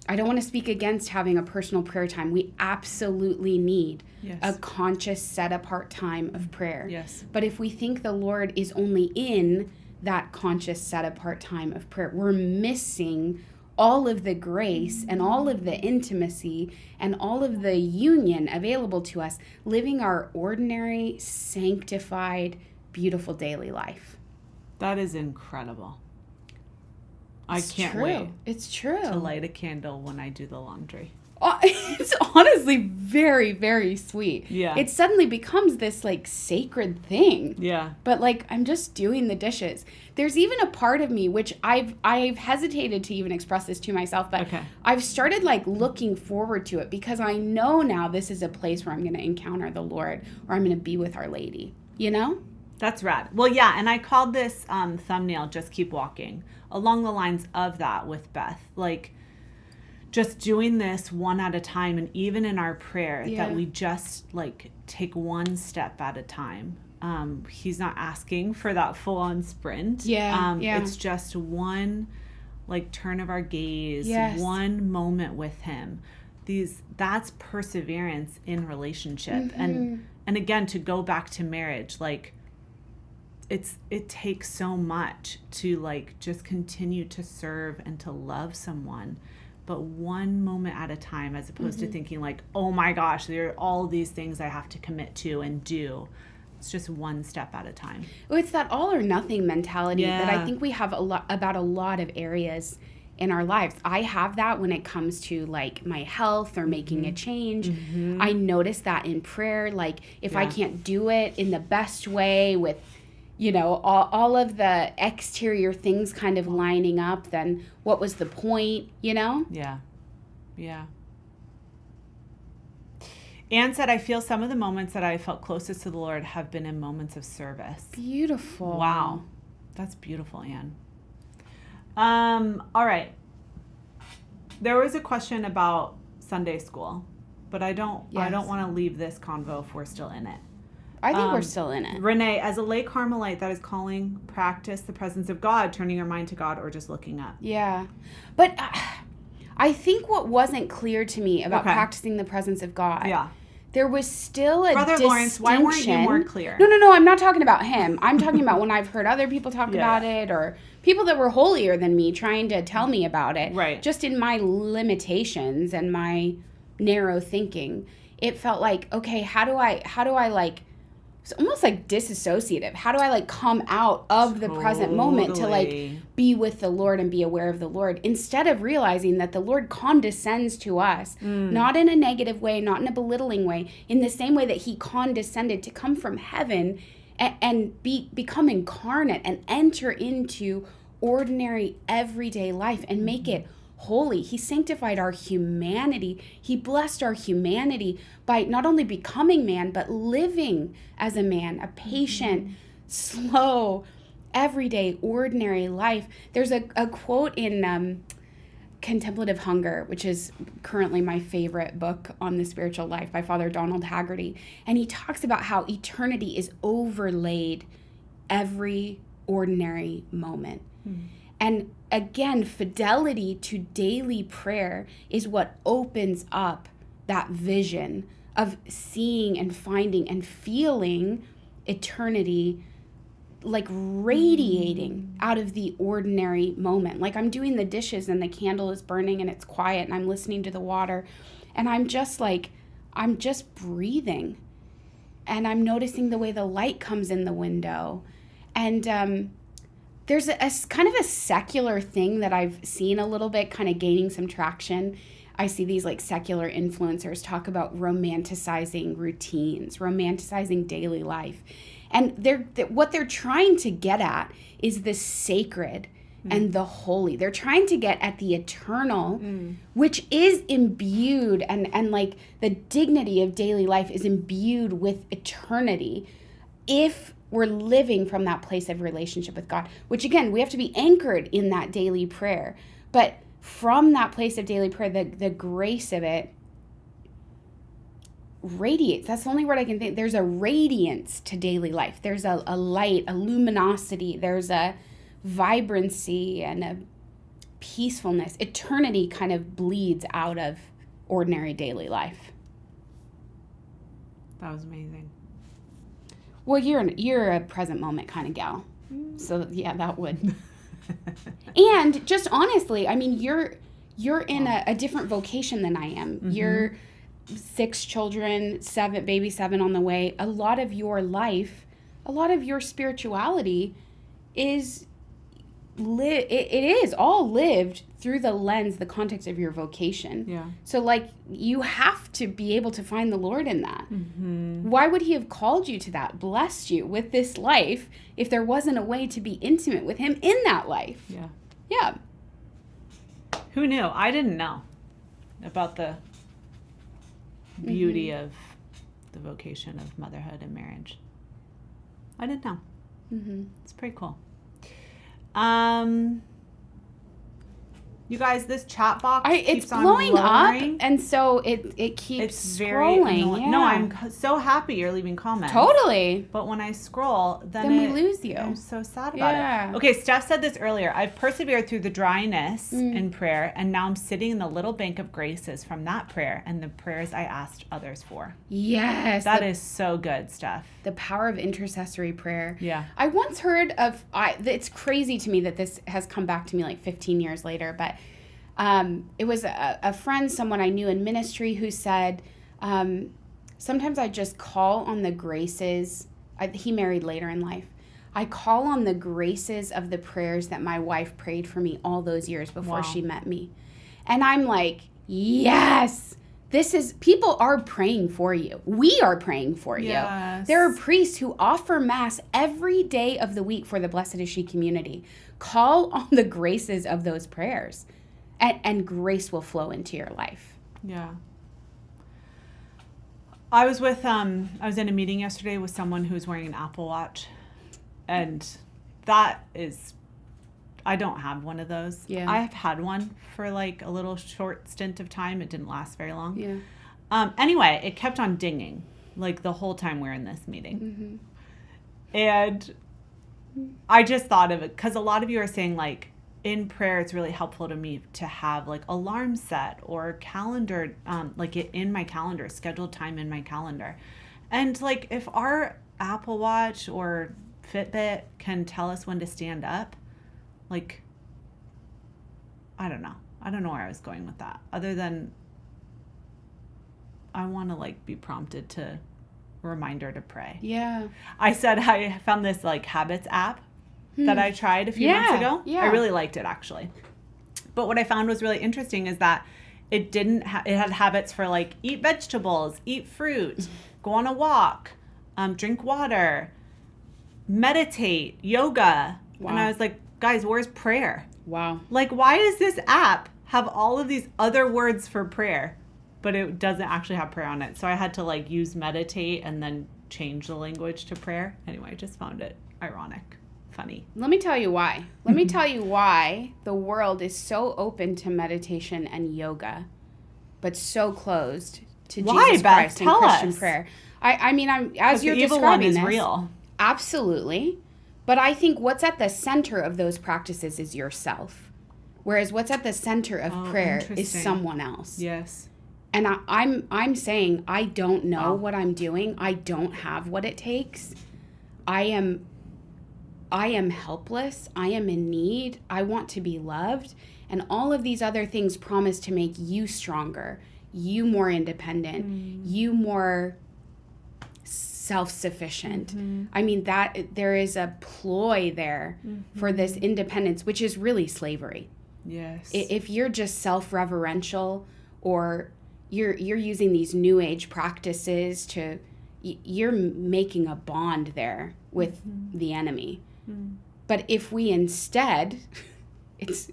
B: I don't want to speak against having a personal prayer time. We absolutely need a conscious, set-apart time of prayer.
A: Yes.
B: But if we think the Lord is only in that conscious, set-apart time of prayer, we're missing all of the grace and all of the intimacy and all of the union available to us living our ordinary, sanctified, beautiful daily life.
A: That is incredible. I can't
B: true.
A: wait.
B: It's true.
A: To light a candle when I do the laundry.
B: It's honestly very, very sweet.
A: Yeah.
B: It suddenly becomes this like sacred thing.
A: Yeah.
B: But like I'm just doing the dishes. There's even a part of me which I've hesitated to even express this to myself, but I've started like looking forward to it because I know now this is a place where I'm going to encounter the Lord or I'm going to be with Our Lady, you know?
A: That's rad. Well, yeah, and I called this thumbnail Just Keep Walking, along the lines of that with Beth. Like, just doing this 1 at a time, and even in our prayer, that we just, like, take 1 step at a time. He's not asking for that full-on sprint. It's just 1, like, turn of our gaze, 1 moment with him. That's perseverance in relationship. And again, to go back to marriage, like, it takes so much to like just continue to serve and to love someone, but 1 moment at a time, as opposed to thinking like, oh my gosh, there are all these things I have to commit to and do. It's just 1 step at a time.
B: Well, it's that all or nothing mentality that I think we have a lot of areas in our lives. I have that when it comes to like my health or making a change. I notice that in prayer. Like if I can't do it in the best way with, you know, all of the exterior things kind of lining up, then what was the point, you know?
A: Yeah. Yeah. Anne said, I feel some of the moments that I felt closest to the Lord have been in moments of service.
B: Beautiful.
A: Wow. That's beautiful, Anne. All right. There was a question about Sunday school, but I don't want to leave this convo if we're still in it.
B: I think we're still in it.
A: Renee, as a lay Carmelite that is calling practice the presence of God, turning your mind to God, or just looking up.
B: Yeah. But I think what wasn't clear to me about practicing the presence of God, there was still a
A: Brother
B: distinction.
A: Lawrence, why weren't you more clear?
B: No, I'm not talking about him. I'm talking about when I've heard other people talk about it, or people that were holier than me trying to tell me about it.
A: Right.
B: Just in my limitations and my narrow thinking, it felt like, okay, how do I like, it's almost like disassociative. How do I like come out of the present moment to like be with the Lord and be aware of the Lord, instead of realizing that the Lord condescends to us, not in a negative way, not in a belittling way, in the same way that he condescended to come from heaven and become incarnate and enter into ordinary everyday life and make it holy. He sanctified our humanity. He blessed our humanity by not only becoming man, but living as a man, a patient, slow, everyday, ordinary life. There's a quote in Contemplative Hunger, which is currently my favorite book on the spiritual life by Father Donald Haggerty. And he talks about how eternity is overlaid every ordinary moment. And again, fidelity to daily prayer is what opens up that vision of seeing and finding and feeling eternity like radiating out of the ordinary moment. Like I'm doing the dishes and the candle is burning and it's quiet and I'm listening to the water and I'm just breathing and I'm noticing the way the light comes in the window. And there's a kind of a secular thing that I've seen a little bit kind of gaining some traction. I see these like secular influencers talk about romanticizing routines, romanticizing daily life. And what they're trying to get at is the sacred and the holy. They're trying to get at the eternal, which is imbued, and like the dignity of daily life is imbued with eternity if we're living from that place of relationship with God, which again, we have to be anchored in that daily prayer. But from that place of daily prayer, the grace of it radiates. That's the only word I can think. There's a radiance to daily life. There's a light, a luminosity. There's a vibrancy and a peacefulness. Eternity kind of bleeds out of ordinary daily life.
A: That was amazing.
B: Well, you're a present moment kind of gal. So yeah, that would. And just honestly, I mean, you're in a different vocation than I am. You're 6 children, 7 on the way. A lot of your life, a lot of your spirituality is it is all lived through the lens, the context of your vocation.
A: Yeah.
B: So like you have to be able to find the Lord in that. Why would he have called you to that, blessed you with this life, if there wasn't a way to be intimate with him in that life?
A: Yeah.
B: Yeah.
A: Who knew? I didn't know about the beauty of the vocation of motherhood and marriage. I didn't know. It's pretty cool. You guys, this chat box keeps
B: it's
A: on
B: blowing
A: lowering.
B: up, and so it keeps
A: It's very
B: scrolling.
A: annoying.
B: Yeah.
A: No, I'm so happy you're leaving comments.
B: Totally.
A: But when I scroll, then
B: we lose you.
A: I'm so sad about it. Okay, Steph said this earlier. I've persevered through the dryness in prayer, and now I'm sitting in the little bank of graces from that prayer and the prayers I asked others for.
B: Yes.
A: That is so good, Steph.
B: The power of intercessory prayer.
A: Yeah.
B: I once heard of, it's crazy to me that this has come back to me like 15 years later, but it was a friend, someone I knew in ministry, who said, sometimes I just call on the graces. He married later in life. I call on the graces of the prayers that my wife prayed for me all those years before she met me. And I'm like, yes, people are praying for you. We are praying for you.
A: Yes.
B: There are priests who offer Mass every day of the week for the Blessed Is She community. Call on the graces of those prayers, and grace will flow into your life.
A: Yeah. I was in a meeting yesterday with someone who was wearing an Apple Watch, and I don't have one of those.
B: Yeah.
A: I've had one for like a little short stint of time. It didn't last very long.
B: Yeah.
A: Anyway, it kept on dinging like the whole time we were in this meeting. Mm-hmm. And I just thought of it because a lot of you are saying like in prayer, it's really helpful to me to have like alarm set or calendar, like it in my calendar, scheduled time in my calendar. And like if our Apple Watch or Fitbit can tell us when to stand up, like, I don't know where I was going with that, other than I want to like be prompted to reminder to pray.
B: Yeah.
A: I said I found this like habits app that I tried a few months ago.
B: Yeah.
A: I really liked it actually. But what I found was really interesting is that it it had habits for like eat vegetables, eat fruit, go on a walk, drink water, meditate, yoga.
B: Wow.
A: And I was like, guys, where's prayer?
B: Wow.
A: Like, why does this app have all of these other words for prayer, but it doesn't actually have prayer on it? So I had to like use meditate and then change the language to prayer. Anyway, I just found it ironic, funny.
B: Let me tell you why. Let me tell you why the world is so open to meditation and yoga, but so closed to Jesus
A: Beth?
B: Christ and
A: Tell
B: Christian
A: us.
B: prayer. I mean, as you're
A: the evil one
B: describing
A: is
B: this,
A: real.
B: Absolutely. But I think what's at the center of those practices is yourself. Whereas what's at the center of prayer is someone else.
A: Yes.
B: And I'm saying I don't know what I'm doing. I don't have what it takes. I am helpless. I am in need. I want to be loved. And all of these other things promise to make you stronger, you more independent, you more self-sufficient. I mean, that there is a ploy there for this independence, which is really slavery.
A: Yes.
B: If you're just self-reverential, or you're using these new age practices you're making a bond there with the enemy. But if we instead, it's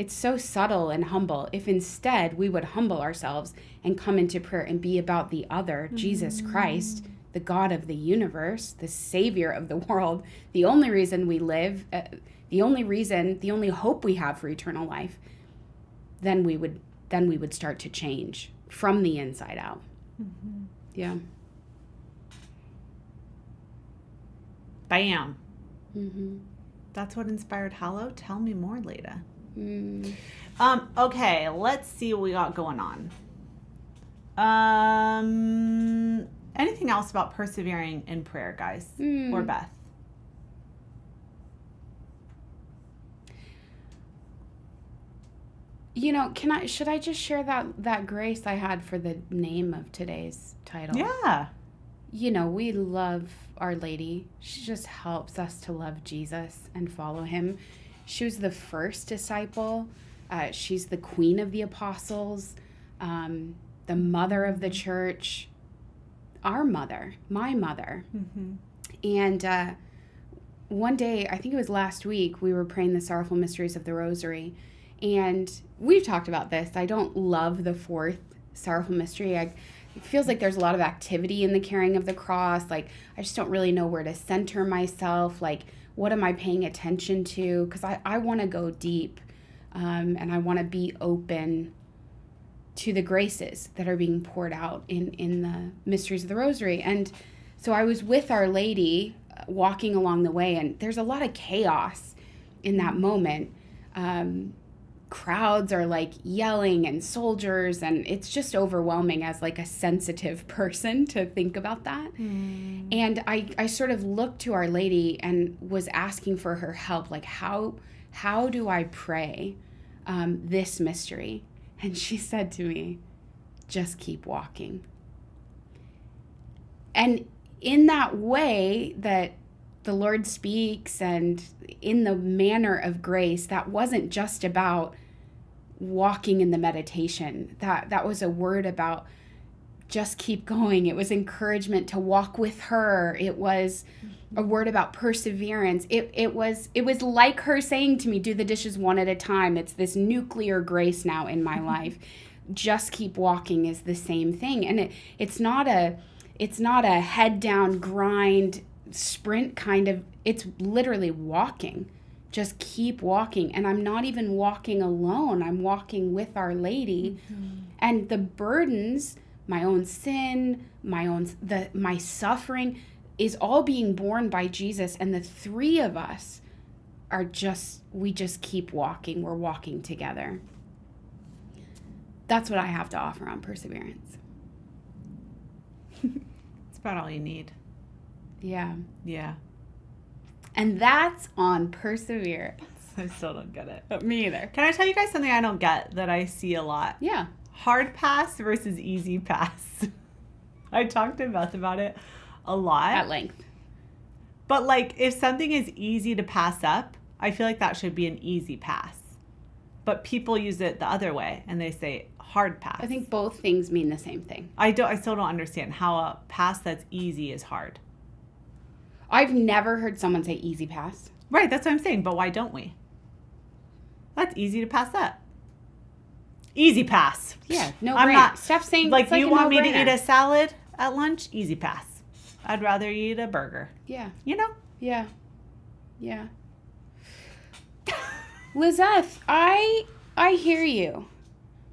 B: so subtle and humble. If instead we would humble ourselves and come into prayer and be about the other, Jesus Christ, the God of the universe, the Savior of the world, the only reason we live, the only hope we have for eternal life, then we would start to change from the inside out. Yeah.
A: Bam. That's what inspired Hallow. Tell me more, Leda. Okay, let's see what we got going on. Anything else about persevering in prayer, guys? Or Beth?
B: You know, should I just share that grace I had for the name of today's title?
A: Yeah.
B: You know, we love Our Lady. She just helps us to love Jesus and follow him. She was the first disciple. She's the queen of the apostles, the mother of the church, our mother, my mother. And one day, I think it was last week, we were praying the Sorrowful Mysteries of the Rosary. And we've talked about this. I don't love the fourth Sorrowful Mystery. It feels like there's a lot of activity in the carrying of the cross. Like, I just don't really know where to center myself. Like, what am I paying attention to? Because I want to go deep, and I want to be open to the graces that are being poured out in the Mysteries of the Rosary. And so I was with Our Lady walking along the way, and there's a lot of chaos in that moment. Crowds are like yelling and soldiers, and it's just overwhelming as like a sensitive person to think about that. And I sort of looked to Our Lady and was asking for her help, like how do I pray this mystery? And she said to me, just keep walking. And in that way that the Lord speaks and in the manner of grace, that wasn't just about walking in the meditation. That was a word about just keep going. It was encouragement to walk with her. It was a word about perseverance. It was like her saying to me, do the dishes one at a time. It's this nuclear grace now in my life. Just keep walking is the same thing. And it's not a head down grind sprint kind of, it's literally walking. Just keep walking. And I'm not even walking alone. I'm walking with Our Lady. Mm-hmm. And the burdens, my own sin, my suffering is all being borne by Jesus. And the three of us we just keep walking. We're walking together. That's what I have to offer on perseverance.
A: It's about all you need.
B: Yeah.
A: Yeah.
B: And that's on perseverance.
A: I still don't get it.
B: But me either.
A: Can I tell you guys something I don't get that I see a lot?
B: Yeah.
A: Hard pass versus easy pass. I talked to Beth about it a lot.
B: At length.
A: But like, if something is easy to pass up, I feel like that should be an easy pass. But people use it the other way and they say hard pass.
B: I think both things mean the same thing.
A: I still don't understand how a pass that's easy is hard.
B: I've never heard someone say easy pass.
A: Right, that's what I'm saying. But why don't we? That's easy to pass up. Easy pass.
B: Yeah, no
A: I'm
B: brainer.
A: not.
B: Steph's saying
A: like you want me to
B: no-brainer.
A: eat a salad at lunch? Easy pass. I'd rather eat a burger.
B: Yeah.
A: You know?
B: Yeah. Yeah. Lizeth, I hear you.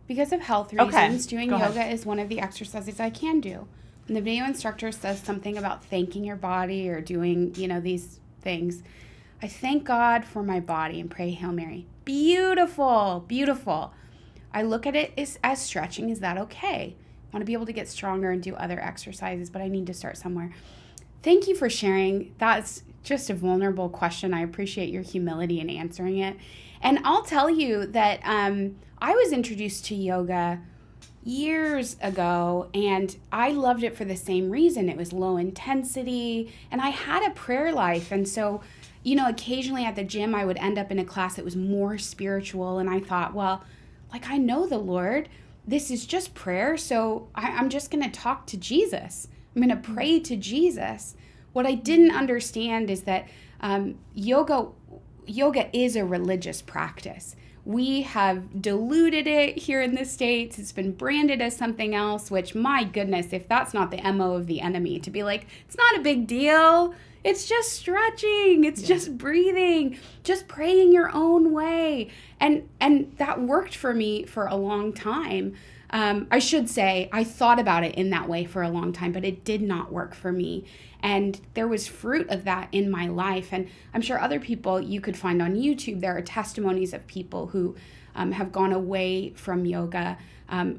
B: Because of health reasons, doing yoga is one of the exercises I can do. And the video instructor says something about thanking your body or doing, these things. I thank God for my body and pray Hail Mary. Beautiful, beautiful. I look at it as stretching. Is that okay? I want to be able to get stronger and do other exercises, but I need to start somewhere. Thank you for sharing. That's just a vulnerable question. I appreciate your humility in answering it. And I'll tell you that I was introduced to yoga years ago, and I loved it for the same reason. It was low intensity, and I had a prayer life. And so, occasionally at the gym, I would end up in a class that was more spiritual, and I thought, well, I know the Lord. This is just prayer, so I'm just going to talk to Jesus. I'm going to pray to Jesus. What I didn't understand is that yoga is a religious practice. We have diluted it here in the States. It's been branded as something else, which, my goodness, if that's not the MO of the enemy, to be like, it's not a big deal. It's just stretching. It's just breathing, just praying your own way. And that worked for me for a long time. I should say I thought about it in that way for a long time, but it did not work for me. And there was fruit of that in my life. And I'm sure other people you could find on YouTube, there are testimonies of people who have gone away from yoga,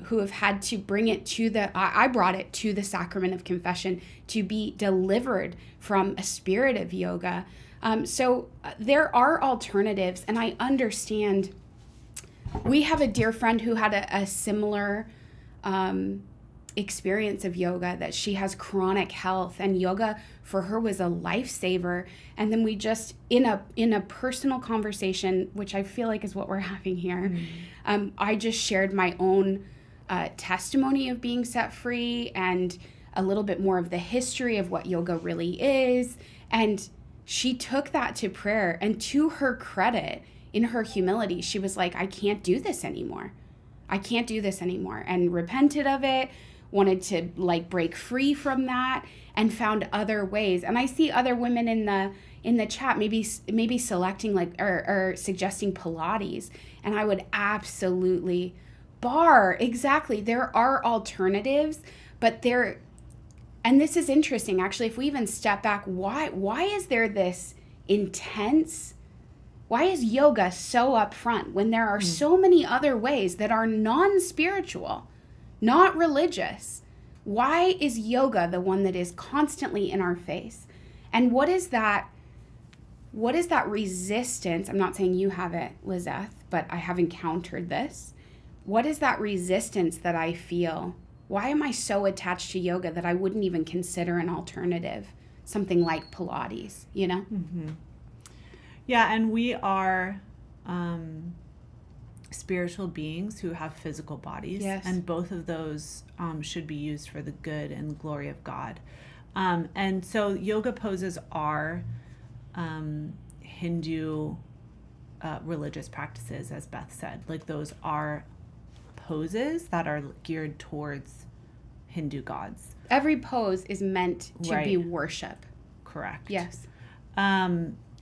B: who have had to bring it to I brought it to the sacrament of confession to be delivered from a spirit of yoga. So there are alternatives, and I understand. We have a dear friend who had a similar experience of yoga, that she has chronic health, and yoga for her was a lifesaver. And then we just, in a personal conversation, which I feel like is what we're having here, I just shared my own testimony of being set free and a little bit more of the history of what yoga really is. And she took that to prayer, and to her credit, in her humility, she was like, I can't do this anymore. I can't do this anymore. And repented of it, wanted to break free from that, and found other ways. And I see other women in the chat maybe selecting or suggesting Pilates. And I would absolutely exactly. There are alternatives, but and this is interesting actually, if we even step back, why is there this intense, why is yoga so upfront when there are so many other ways that are non-spiritual, not religious? Why is yoga the one that is constantly in our face? And what is that resistance? I'm not saying you have it, Lizeth, but I have encountered this. What is that resistance that I feel? Why am I so attached to yoga that I wouldn't even consider an alternative something like Pilates, you know?
A: Mm-hmm. Yeah, and we are spiritual beings who have physical bodies.
B: Yes.
A: And both of those should be used for the good and glory of God. And so yoga poses are Hindu religious practices, as Beth said. Like, those are poses that are geared towards Hindu gods.
B: Every pose is meant to
A: Right.
B: be worship.
A: Correct.
B: Yes.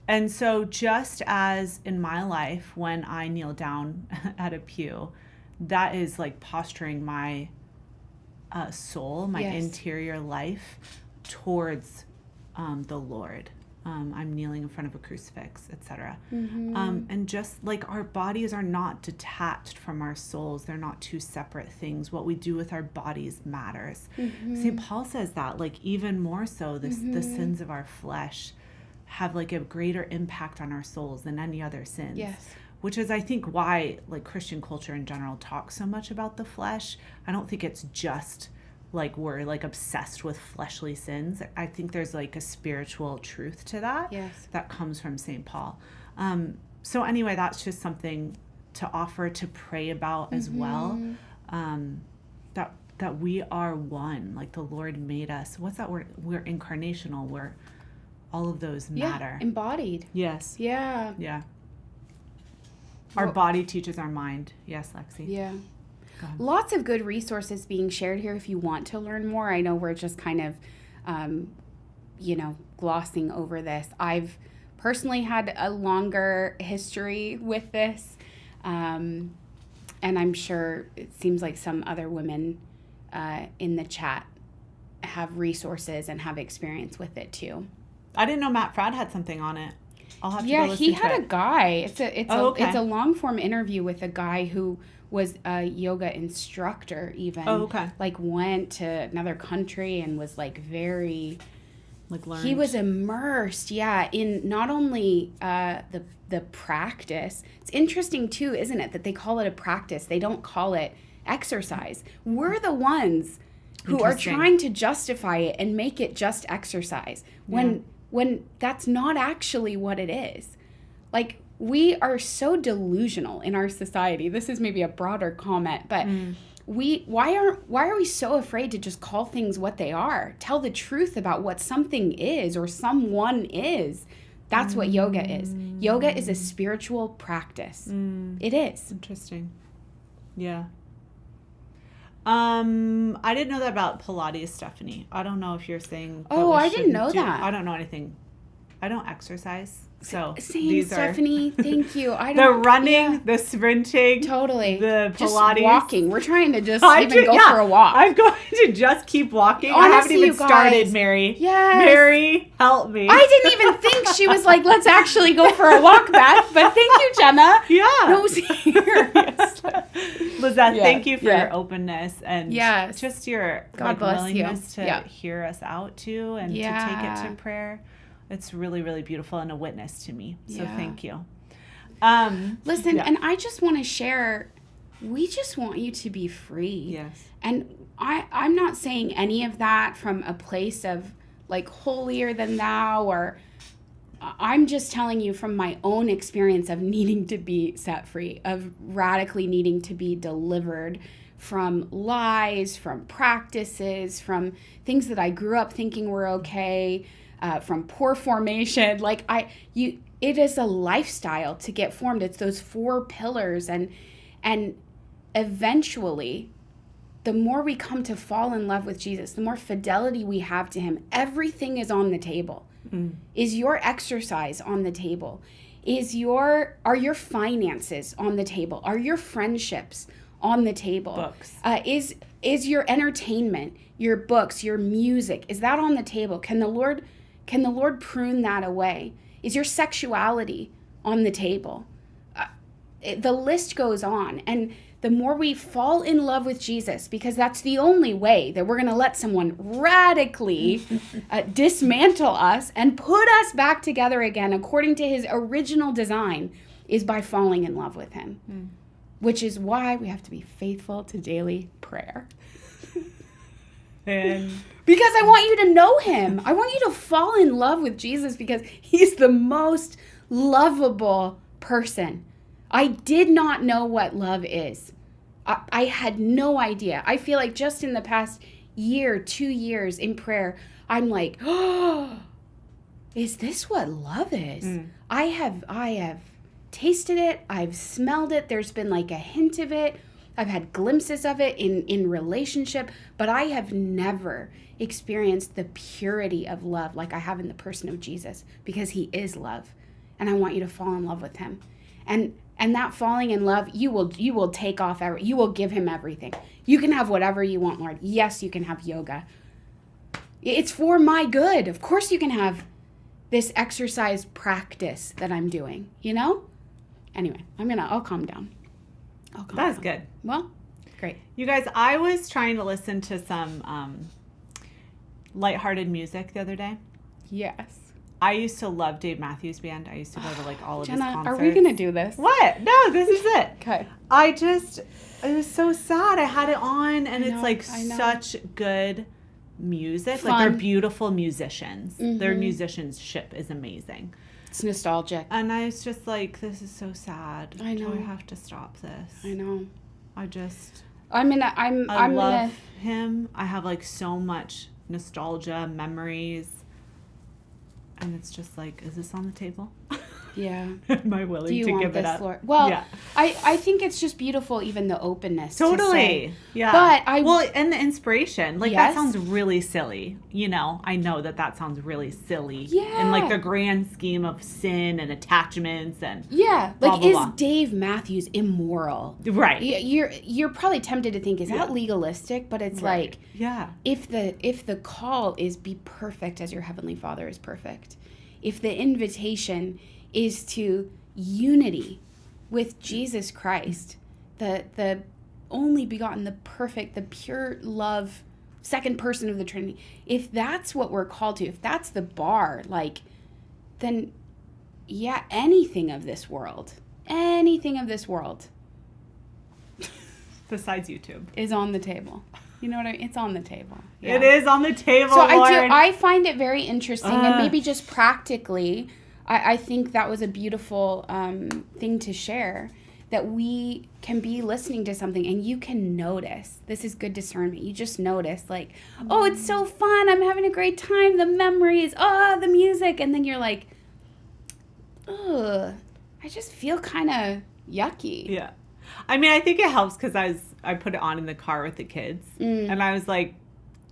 A: And so just as in my life, when I kneel down at a pew, that is like posturing my soul, my
B: Yes.
A: interior life towards the Lord. I'm kneeling in front of a crucifix, etc.
B: Mm-hmm.
A: And just like, our bodies are not detached from our souls. They're not two separate things. What we do with our bodies matters.
B: Mm-hmm.
A: St. Paul says that, like, even more so, the
B: Mm-hmm.
A: sins of our flesh have like a greater impact on our souls than any other sins.
B: Yes.
A: Which is, I think, why like Christian culture in general talks so much about the flesh. I don't think it's just like we're like obsessed with fleshly sins. I think there's like a spiritual truth to that.
B: Yes.
A: That comes from St. Paul. So anyway, that's just something to offer, to pray about as well. That we are one, like the Lord made us. What's that word? We're incarnational. We're all of those matter.
B: Yeah, embodied.
A: Yes.
B: Yeah.
A: Yeah. Our
B: Well-
A: body teaches our mind. Yes, Lexi.
B: Yeah.
A: Go ahead.
B: Lots of good resources being shared here if you want to learn more. I know we're just kind of, glossing over this. I've personally had a longer history with this, and I'm sure it seems like some other women in the chat have resources and have experience with it too.
A: I didn't know Matt Fradd had something on it. I'll have to go
B: Yeah,
A: listen
B: he
A: to
B: had
A: it.
B: a guy. It's
A: okay.
B: a long form interview with a guy who was a yoga instructor even.
A: Oh, okay.
B: Like, went to another country and was like very,
A: Like, learned.
B: he was immersed, in not only the practice. It's interesting too, isn't it, that they call it a practice. They don't call it exercise. We're the ones who are
A: Interesting.
B: trying to justify it and make it just exercise when that's not actually what it is. Like, we are so delusional in our society. This is maybe a broader comment, but why are we so afraid to just call things what they are? Tell the truth about what something is or someone is. That's what yoga is. Yoga is a spiritual practice. It is.
A: Interesting. Yeah. I didn't know that about Pilates, Stephanie. I don't know if you're saying. that
B: Oh,
A: we
B: I didn't
A: shouldn't
B: know
A: do-
B: that.
A: I don't know anything. I don't exercise. So
B: Same,
A: these
B: Stephanie. Thank you.
A: are the running, the sprinting,
B: totally.
A: the
B: Just
A: Pilates.
B: walking. We're trying to just
A: I
B: even
A: ju-
B: go
A: yeah,
B: for a walk.
A: I'm going to just keep walking. I
B: Honestly,
A: haven't even
B: you guys.
A: started, Mary.
B: Yes.
A: Mary, help me.
B: I didn't even think she was like, let's actually go for a walk, Beth. But thank you, Jenna.
A: Yeah.
B: No, seriously.
A: Lizette,
B: Yeah,
A: thank you for
B: yeah.
A: your openness and
B: Yes.
A: just your
B: God bless you.
A: willingness to
B: Yeah.
A: hear us out too and to take
B: Yeah.
A: it to prayer. It's really, really beautiful and a witness to me. So
B: Yeah.
A: thank you.
B: Listen,
A: yeah.
B: and I just want to share, we just want you to be free.
A: Yes.
B: And I'm not saying any of that from a place of like holier than thou, or I'm just telling you from my own experience of needing to be set free, of radically needing to be delivered from lies, from practices, from things that I grew up thinking were okay, from poor formation. Like it is a lifestyle to get formed. It's those 4 pillars, and eventually, the more we come to fall in love with Jesus, the more fidelity we have to him. Everything is on the table. Is your exercise on the table? Are your finances on the table? Are your friendships on the table?
A: Books.
B: Is your entertainment, your books, your music, is that on the table? Can the Lord prune that away? Is your sexuality on the table? The list goes on. And the more we fall in love with Jesus, because that's the only way that we're going to let someone radically dismantle us and put us back together again according to his original design, is by falling in love with him. Which is why we have to be faithful to daily prayer.
A: And
B: because I want you to know him. I want you to fall in love with Jesus because he's the most lovable person. I did not know what love is. I had no idea. I feel like just in the past year, 2 years in prayer, I'm like, oh, is this what love is? I have tasted it. I've smelled it. There's been like a hint of it. I've had glimpses of it in relationship, but I have never experienced the purity of love like I have in the person of Jesus, because he is love. And I want you to fall in love with him. And that falling in love, you will take off you will give him everything. You can have whatever you want, Lord. Yes, you can have yoga. It's for my good. Of course you can have this exercise practice that I'm doing, you know? Anyway, I'll calm down.
A: That's good.
B: Well, great.
A: You guys, I was trying to listen to some lighthearted music the other day.
B: Yes.
A: I used to love Dave Matthews Band. I used to go to like all of
B: Jenna,
A: his concerts.
B: are we going to do this?
A: What? No, this is it.
B: Okay.
A: It was so sad. I had it on and it's like such good music.
B: Fun.
A: Like they're beautiful musicians. Mm-hmm. Their musicianship is amazing.
B: It's nostalgic.
A: And I was just like, this is so sad.
B: I know.
A: Do I have to stop this?
B: I know.
A: I
B: love
A: him. I have like so much nostalgia, memories. And it's just like, is this on the table?
B: Yeah.
A: Am I willing to give it up?
B: Lord? Well, yeah. I think it's just beautiful, even the openness.
A: Totally.
B: To say.
A: Yeah.
B: But
A: and the inspiration. Like, yes. That sounds really silly. You know, I know that sounds really silly.
B: Yeah.
A: In like the grand scheme of sin and attachments and
B: yeah.
A: Blah,
B: like,
A: blah,
B: is
A: blah.
B: Dave Matthews immoral?
A: Right.
B: You're probably tempted to think, is that legalistic? But it's like,
A: yeah.
B: If the call is be perfect as your heavenly Father is perfect, if the invitation is to unity with Jesus Christ, the only begotten, the perfect, the pure love, second person of the Trinity. If that's what we're called to, if that's the bar, like, then yeah, anything of this world
A: besides YouTube
B: is on the table. You know what I mean? It's on the table. Yeah.
A: It is on the table.
B: So
A: Lauren.
B: I find it very interesting, and maybe just practically, I think that was a beautiful thing to share, that we can be listening to something and you can notice. This is good discernment. You just notice, like, oh, it's so fun. I'm having a great time. The memories, the music. And then you're like, ugh, I just feel kind of yucky.
A: Yeah. I mean, I think it helps because I put it on in the car with the kids. And I was like,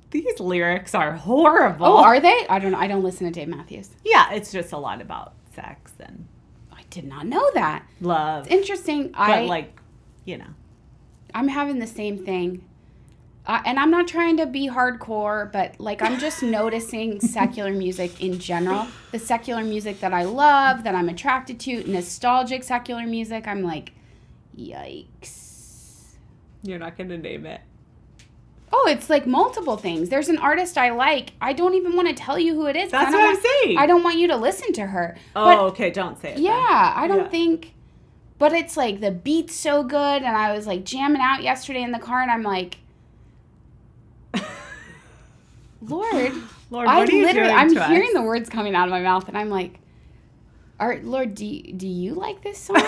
A: these lyrics are horrible.
B: Oh, are they? I don't know. I don't listen to Dave Matthews.
A: Yeah, it's just a lot about sex and...
B: I did not know that.
A: Love.
B: It's interesting.
A: But like, you know.
B: I'm having the same thing. And I'm not trying to be hardcore, but like I'm just noticing secular music in general. The secular music that I love, that I'm attracted to, nostalgic secular music, I'm like, yikes.
A: You're not going to name it.
B: Oh, it's like multiple things. There's an artist I like. I don't even want to tell you who it is.
A: That's what I'm saying.
B: I don't want you to listen to her.
A: Oh, okay. Don't say it.
B: Yeah,
A: then.
B: I don't think. But it's like the beat's so good, and I was like jamming out yesterday in the car, and I'm like, Lord,
A: what are you doing
B: I'm
A: to
B: hearing
A: us?
B: the words coming out of my mouth, and I'm like, Lord, do you like this song?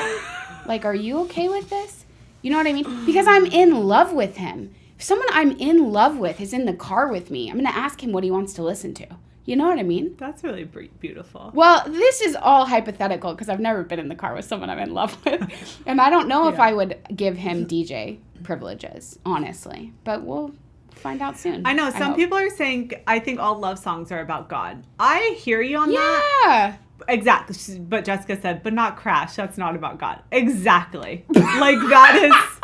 B: Like, are you okay with this? You know what I mean? Because I'm in love with him. If someone I'm in love with is in the car with me, I'm going to ask him what he wants to listen to. You know what I mean?
A: That's really beautiful.
B: Well, this is all hypothetical because I've never been in the car with someone I'm in love with. And I don't know if I would give him DJ privileges, honestly. But we'll find out soon.
A: I know. Some people are saying, I think all love songs are about God. I hear you on that.
B: Yeah.
A: Exactly. But Jessica said, but not Crash. That's not about God. Exactly. Like that is...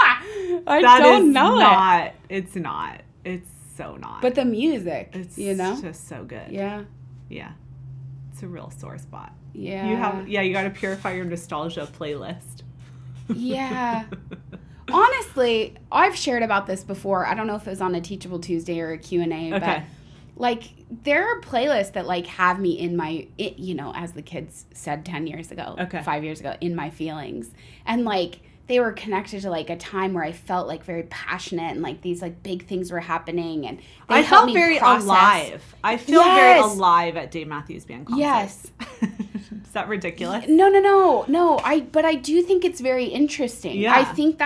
B: I don't know it.
A: It's not. It's so not.
B: But the music,
A: it's just so good.
B: Yeah.
A: Yeah. It's a real sore spot.
B: Yeah.
A: You got to purify your nostalgia playlist.
B: Yeah. Honestly, I've shared about this before. I don't know if it was on a Teachable Tuesday or a Q&A, but like there are playlists that like have me in my, as the kids said 10 years ago, 5 years ago, in my feelings. And like they were connected to like a time where I felt like very passionate and like these like big things were happening, and
A: I felt very alive. I feel very alive at Dave Matthews Band concert.
B: Yes.
A: Is that ridiculous?
B: No. But I do think it's very interesting.
A: Yeah.
B: I think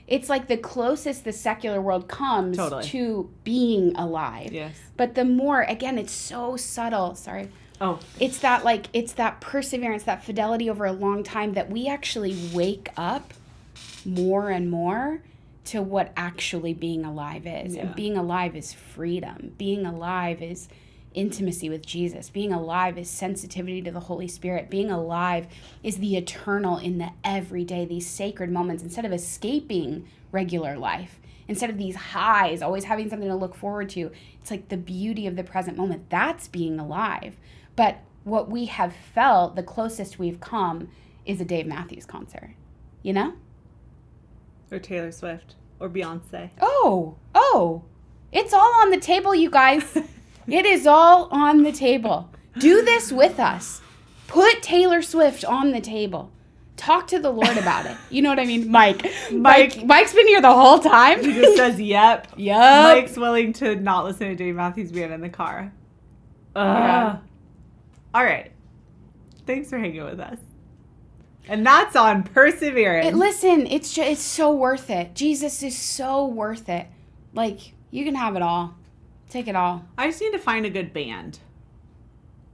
B: it's like the closest the secular world comes to being alive.
A: Yes.
B: But the more, again, it's so subtle. Sorry.
A: Oh.
B: It's that perseverance, that fidelity over a long time that we actually wake up more and more to what actually being alive is.
A: Yeah.
B: And being alive is freedom. Being alive is intimacy with Jesus. Being alive is sensitivity to the Holy Spirit. Being alive is the eternal in the everyday, these sacred moments. Instead of escaping regular life, instead of these highs, always having something to look forward to, it's like the beauty of the present moment. That's being alive. But what we have felt, the closest we've come, is a Dave Matthews concert. You know?
A: Or Taylor Swift. Or Beyonce.
B: Oh. It's all on the table, you guys. It is all on the table. Do this with us. Put Taylor Swift on the table. Talk to the Lord about it. You know what I mean? Mike's been here the whole time.
A: He just says, yep.
B: Yep.
A: Mike's willing to not listen to Dave Matthews Band in the car.
B: Yeah.
A: All right. Thanks for hanging with us. And that's on Persevering.
B: Listen, it's so worth it. Jesus is so worth it. Like, you can have it all. Take it all.
A: I just need to find a good band.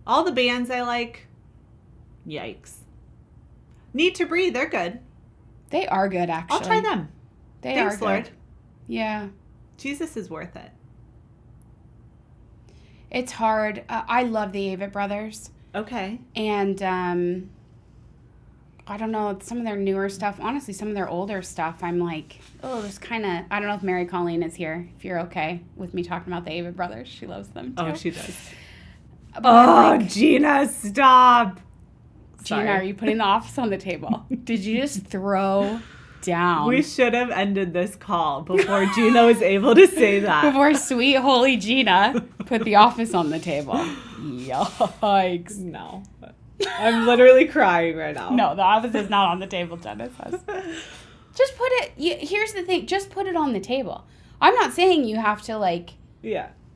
A: All the bands I like, yikes. Need to Breathe, they're good.
B: They are good, actually.
A: I'll try them.
B: Thanks,
A: are good. Lord.
B: Yeah.
A: Jesus is worth it.
B: It's hard. I love the Avett Brothers.
A: Okay.
B: And I don't know, some of their newer stuff, honestly, some of their older stuff, I'm like, oh, this kind of, I don't know if Mary Colleen is here, if you're okay with me talking about the Avett Brothers. She loves them, too.
A: Oh, she does. Like, Gina, stop.
B: Gina, are you putting the office on the table? Did you just throw down?
A: We should have ended this call before Gina was able to say that.
B: Before sweet, holy Gina put the office on the table. Yikes.
A: No. I'm literally crying right now.
B: No, the office is not on the table, Jenna says. Just put it, here's the thing, just put it on the table. I'm not saying you have to, like,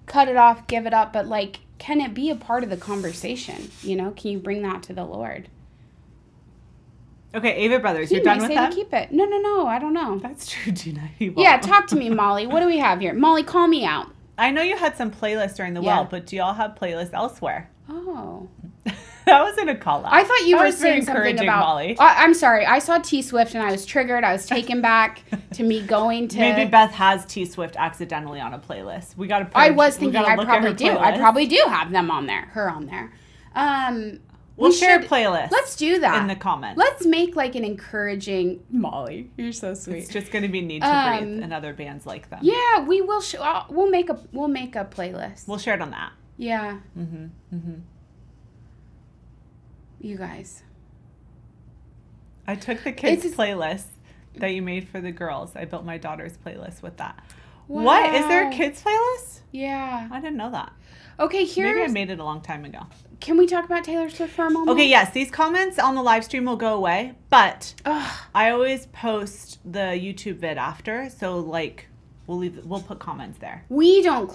B: cut it off, give it up, but, like, can it be a part of the conversation? You know, can you bring that to the Lord?
A: Okay, Avett Brothers, you're done with that?
B: Keep it. No, I don't know.
A: That's true, Gina.
B: Yeah, talk to me, Molly. What do we have here? Molly, call me out.
A: I know you had some playlists during the well, but do y'all have playlists elsewhere?
B: Oh.
A: That wasn't a call out.
B: I thought you were saying something about
A: Molly.
B: I'm sorry. I saw T Swift and I was triggered. I was taken back to me going to.
A: Maybe Beth has T Swift accidentally on a playlist. We got to.
B: I was thinking I probably do. I probably do have them on there. Her on there.
A: We'll share a playlist.
B: Let's do that
A: in the comments.
B: Let's make like an encouraging. Molly, you're so sweet.
A: It's just going to be Need to Breathe and other bands like them.
B: Yeah, we will. We'll make a playlist.
A: We'll share it on that.
B: Yeah. You guys.
A: I took the kids' playlist that you made for the girls. I built my daughter's playlist with that. Wow. What? Is there a kids' playlist?
B: Yeah.
A: I didn't know that.
B: Okay,
A: Maybe I made it a long time ago.
B: Can we talk about Taylor Swift for a moment?
A: Okay, yes. These comments on the live stream will go away, but I always post the YouTube vid after, so like we'll put comments there.
B: We don't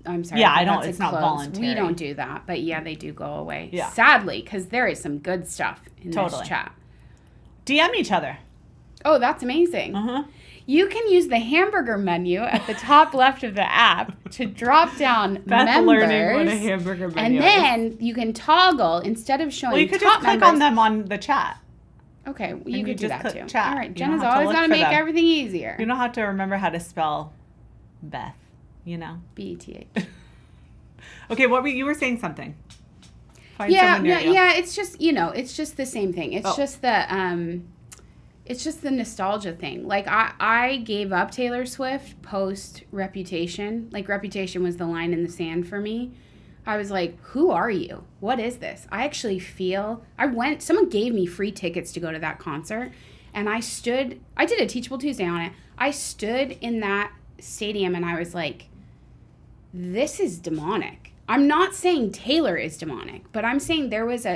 B: I'm sorry.
A: Yeah, I don't. It's not voluntary.
B: We don't do that, but yeah, they do go away.
A: Yeah.
B: Sadly, because there is some good stuff in this chat.
A: DM each other.
B: Oh, that's amazing. You can use the hamburger menu at the top left of the app to drop down
A: Beth learning what a hamburger menu
B: is. And then you can toggle instead of showing.
A: Well, you could just click on them on the chat.
B: Okay, well, you could do that too.
A: Chat.
B: All right, Jenna's always got to make everything easier.
A: You don't have to remember how to spell Beth, you know?
B: Beth.
A: Okay, you were saying something.
B: Yeah, it's just, it's just the same thing. It's just the nostalgia thing. Like, I gave up Taylor Swift post Reputation. Like, Reputation was the line in the sand for me. I was like, who are you? What is this? I actually feel, someone gave me free tickets to go to that concert, and I did a Teachable Tuesday on it. I stood in that stadium and I was like, this is demonic. I'm not saying Taylor is demonic, but I'm saying there was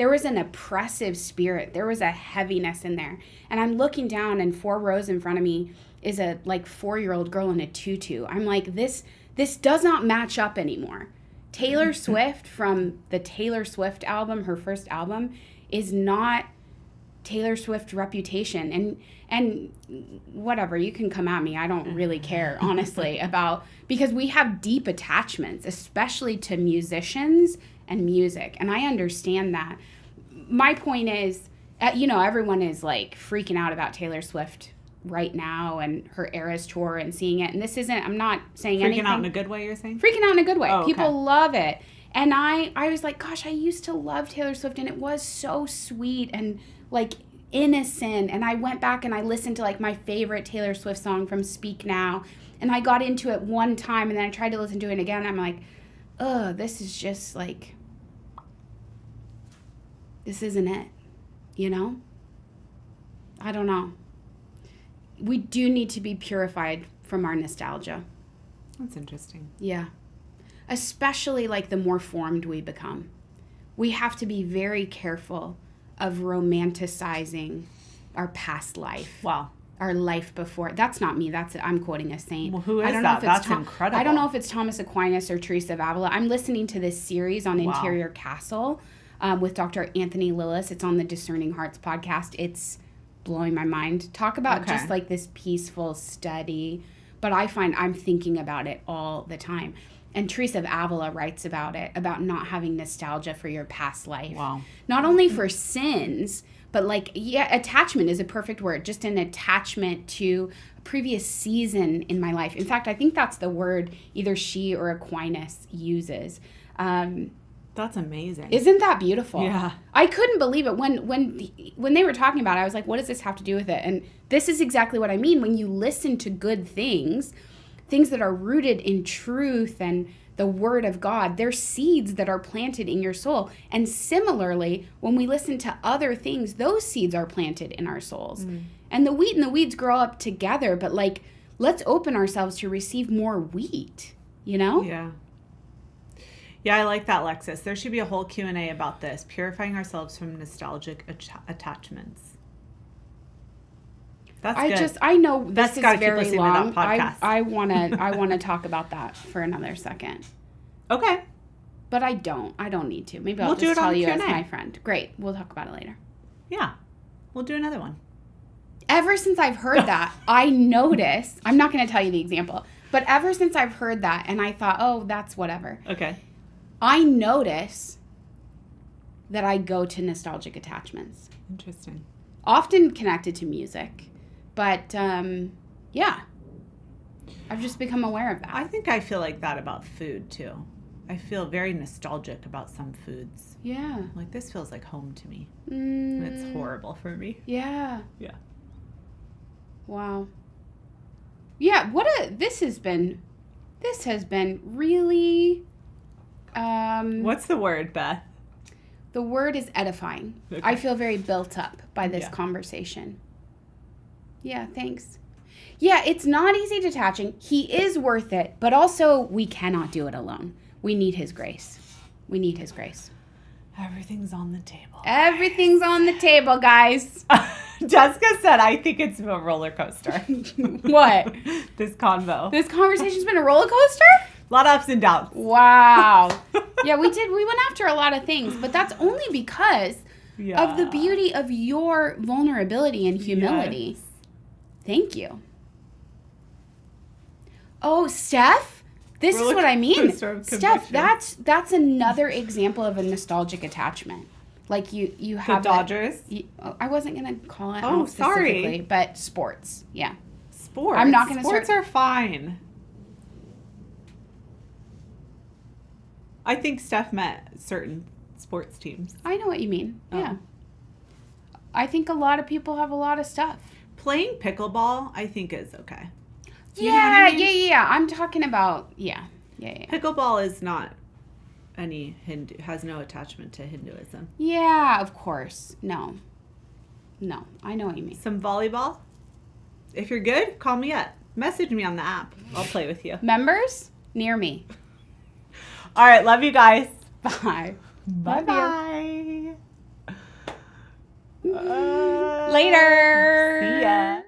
B: there was an oppressive spirit. There was a heaviness in there. And I'm looking down, and 4 rows in front of me is a like 4-year-old girl in a tutu. I'm like, this does not match up anymore. Taylor Swift from the Taylor Swift album, her first album, is not Taylor Swift reputation. And whatever, you can come at me. I don't really care, honestly, because we have deep attachments, especially to musicians and music. And I understand that. My point is, everyone is like freaking out about Taylor Swift right now and her Eras tour and seeing it. And I'm not saying anything.
A: Freaking out in a good way, you're saying?
B: Freaking out in a good way.
A: Oh, okay.
B: People love it. And I was like, gosh, I used to love Taylor Swift, and it was so sweet and like innocent. And I went back and I listened to like my favorite Taylor Swift song from Speak Now. And I got into it one time, and then I tried to listen to it again. And I'm like, oh, this is just like, this isn't it, I don't know. We do need to be purified from our nostalgia.
A: That's interesting.
B: Yeah. Especially like the more formed we become. We have to be very careful of romanticizing our past life.
A: Wow.
B: Our life before. That's not me. I'm quoting a saint.
A: Well, who is that? That's incredible.
B: I don't know if it's Thomas Aquinas or Teresa of Avila. I'm listening to this series on Interior Castle with Dr. Anthony Lillis. It's on the Discerning Hearts podcast. It's blowing my mind. Talk about just like this peaceful study. But I find I'm thinking about it all the time. And Teresa of Avila writes about it, about not having nostalgia for your past life.
A: Wow.
B: Not only for sins, but like, attachment is a perfect word. Just an attachment to a previous season in my life. In fact, I think that's the word either she or Aquinas uses.
A: That's amazing.
B: Isn't that beautiful?
A: Yeah.
B: I couldn't believe it. When they were talking about it, I was like, what does this have to do with it? And this is exactly what I mean. When you listen to good things that are rooted in truth and the word of God, they're seeds that are planted in your soul. And similarly, when we listen to other things, those seeds are planted in our souls. And the wheat and the weeds grow up together, but like, let's open ourselves to receive more wheat,
A: Yeah. Yeah, I like that, Lexus. There should be a whole Q&A about this, purifying ourselves from nostalgic attachments. That's good.
B: I know
A: Beth's
B: this is very long.
A: I
B: want to talk about that for another second.
A: Okay.
B: But I don't need to. Maybe I'll just tell you as my friend. Great. We'll talk about it later.
A: Yeah. We'll do another one.
B: Ever since I've heard that, I notice, I'm not going to tell you the example, but ever since I've heard that and I thought, oh, that's whatever.
A: Okay.
B: I notice that I go to nostalgic attachments.
A: Interesting.
B: Often connected to music. But, yeah. I've just become aware of that.
A: I think I feel like that about food, too. I feel very nostalgic about some foods.
B: Yeah.
A: Like, this feels like home to me.
B: Mm.
A: It's horrible for me.
B: Yeah.
A: Yeah.
B: Wow. Yeah, this has been really...
A: What's the word, Beth?
B: The word is edifying. Okay. I feel very built up by this conversation. Yeah, thanks. Yeah, it's not easy detaching. He is worth it, but also we cannot do it alone. We need his grace.
A: Everything's on the table.
B: Everything's on the table, guys.
A: Jessica said, I think it's a roller coaster.
B: What?
A: This convo.
B: This conversation's been a roller coaster?
A: A lot of ups and downs.
B: Wow. Yeah, we went after a lot of things, but that's only because of the beauty of your vulnerability and humility. Yes. Thank you. Oh, Steph, this is what I mean. Steph, that's another example of a nostalgic attachment. Like you have
A: the Dodgers.
B: I wasn't gonna call it.
A: Oh,
B: specifically,
A: sorry.
B: But sports. Yeah.
A: Sports.
B: I'm not gonna.
A: Sports are fine. I think Steph met certain sports teams.
B: I know what you mean. Oh. Yeah. I think a lot of people have a lot of stuff.
A: Playing pickleball, I think, is okay.
B: Yeah. I'm talking about, yeah.
A: Pickleball is not any has no attachment to Hinduism.
B: Yeah, of course. No, I know what you mean.
A: Some volleyball. If you're good, call me up. Message me on the app. I'll play with you.
B: Members? Near me.
A: All right, love you guys.
B: Bye.
A: Bye-bye.
B: Later.
A: See ya.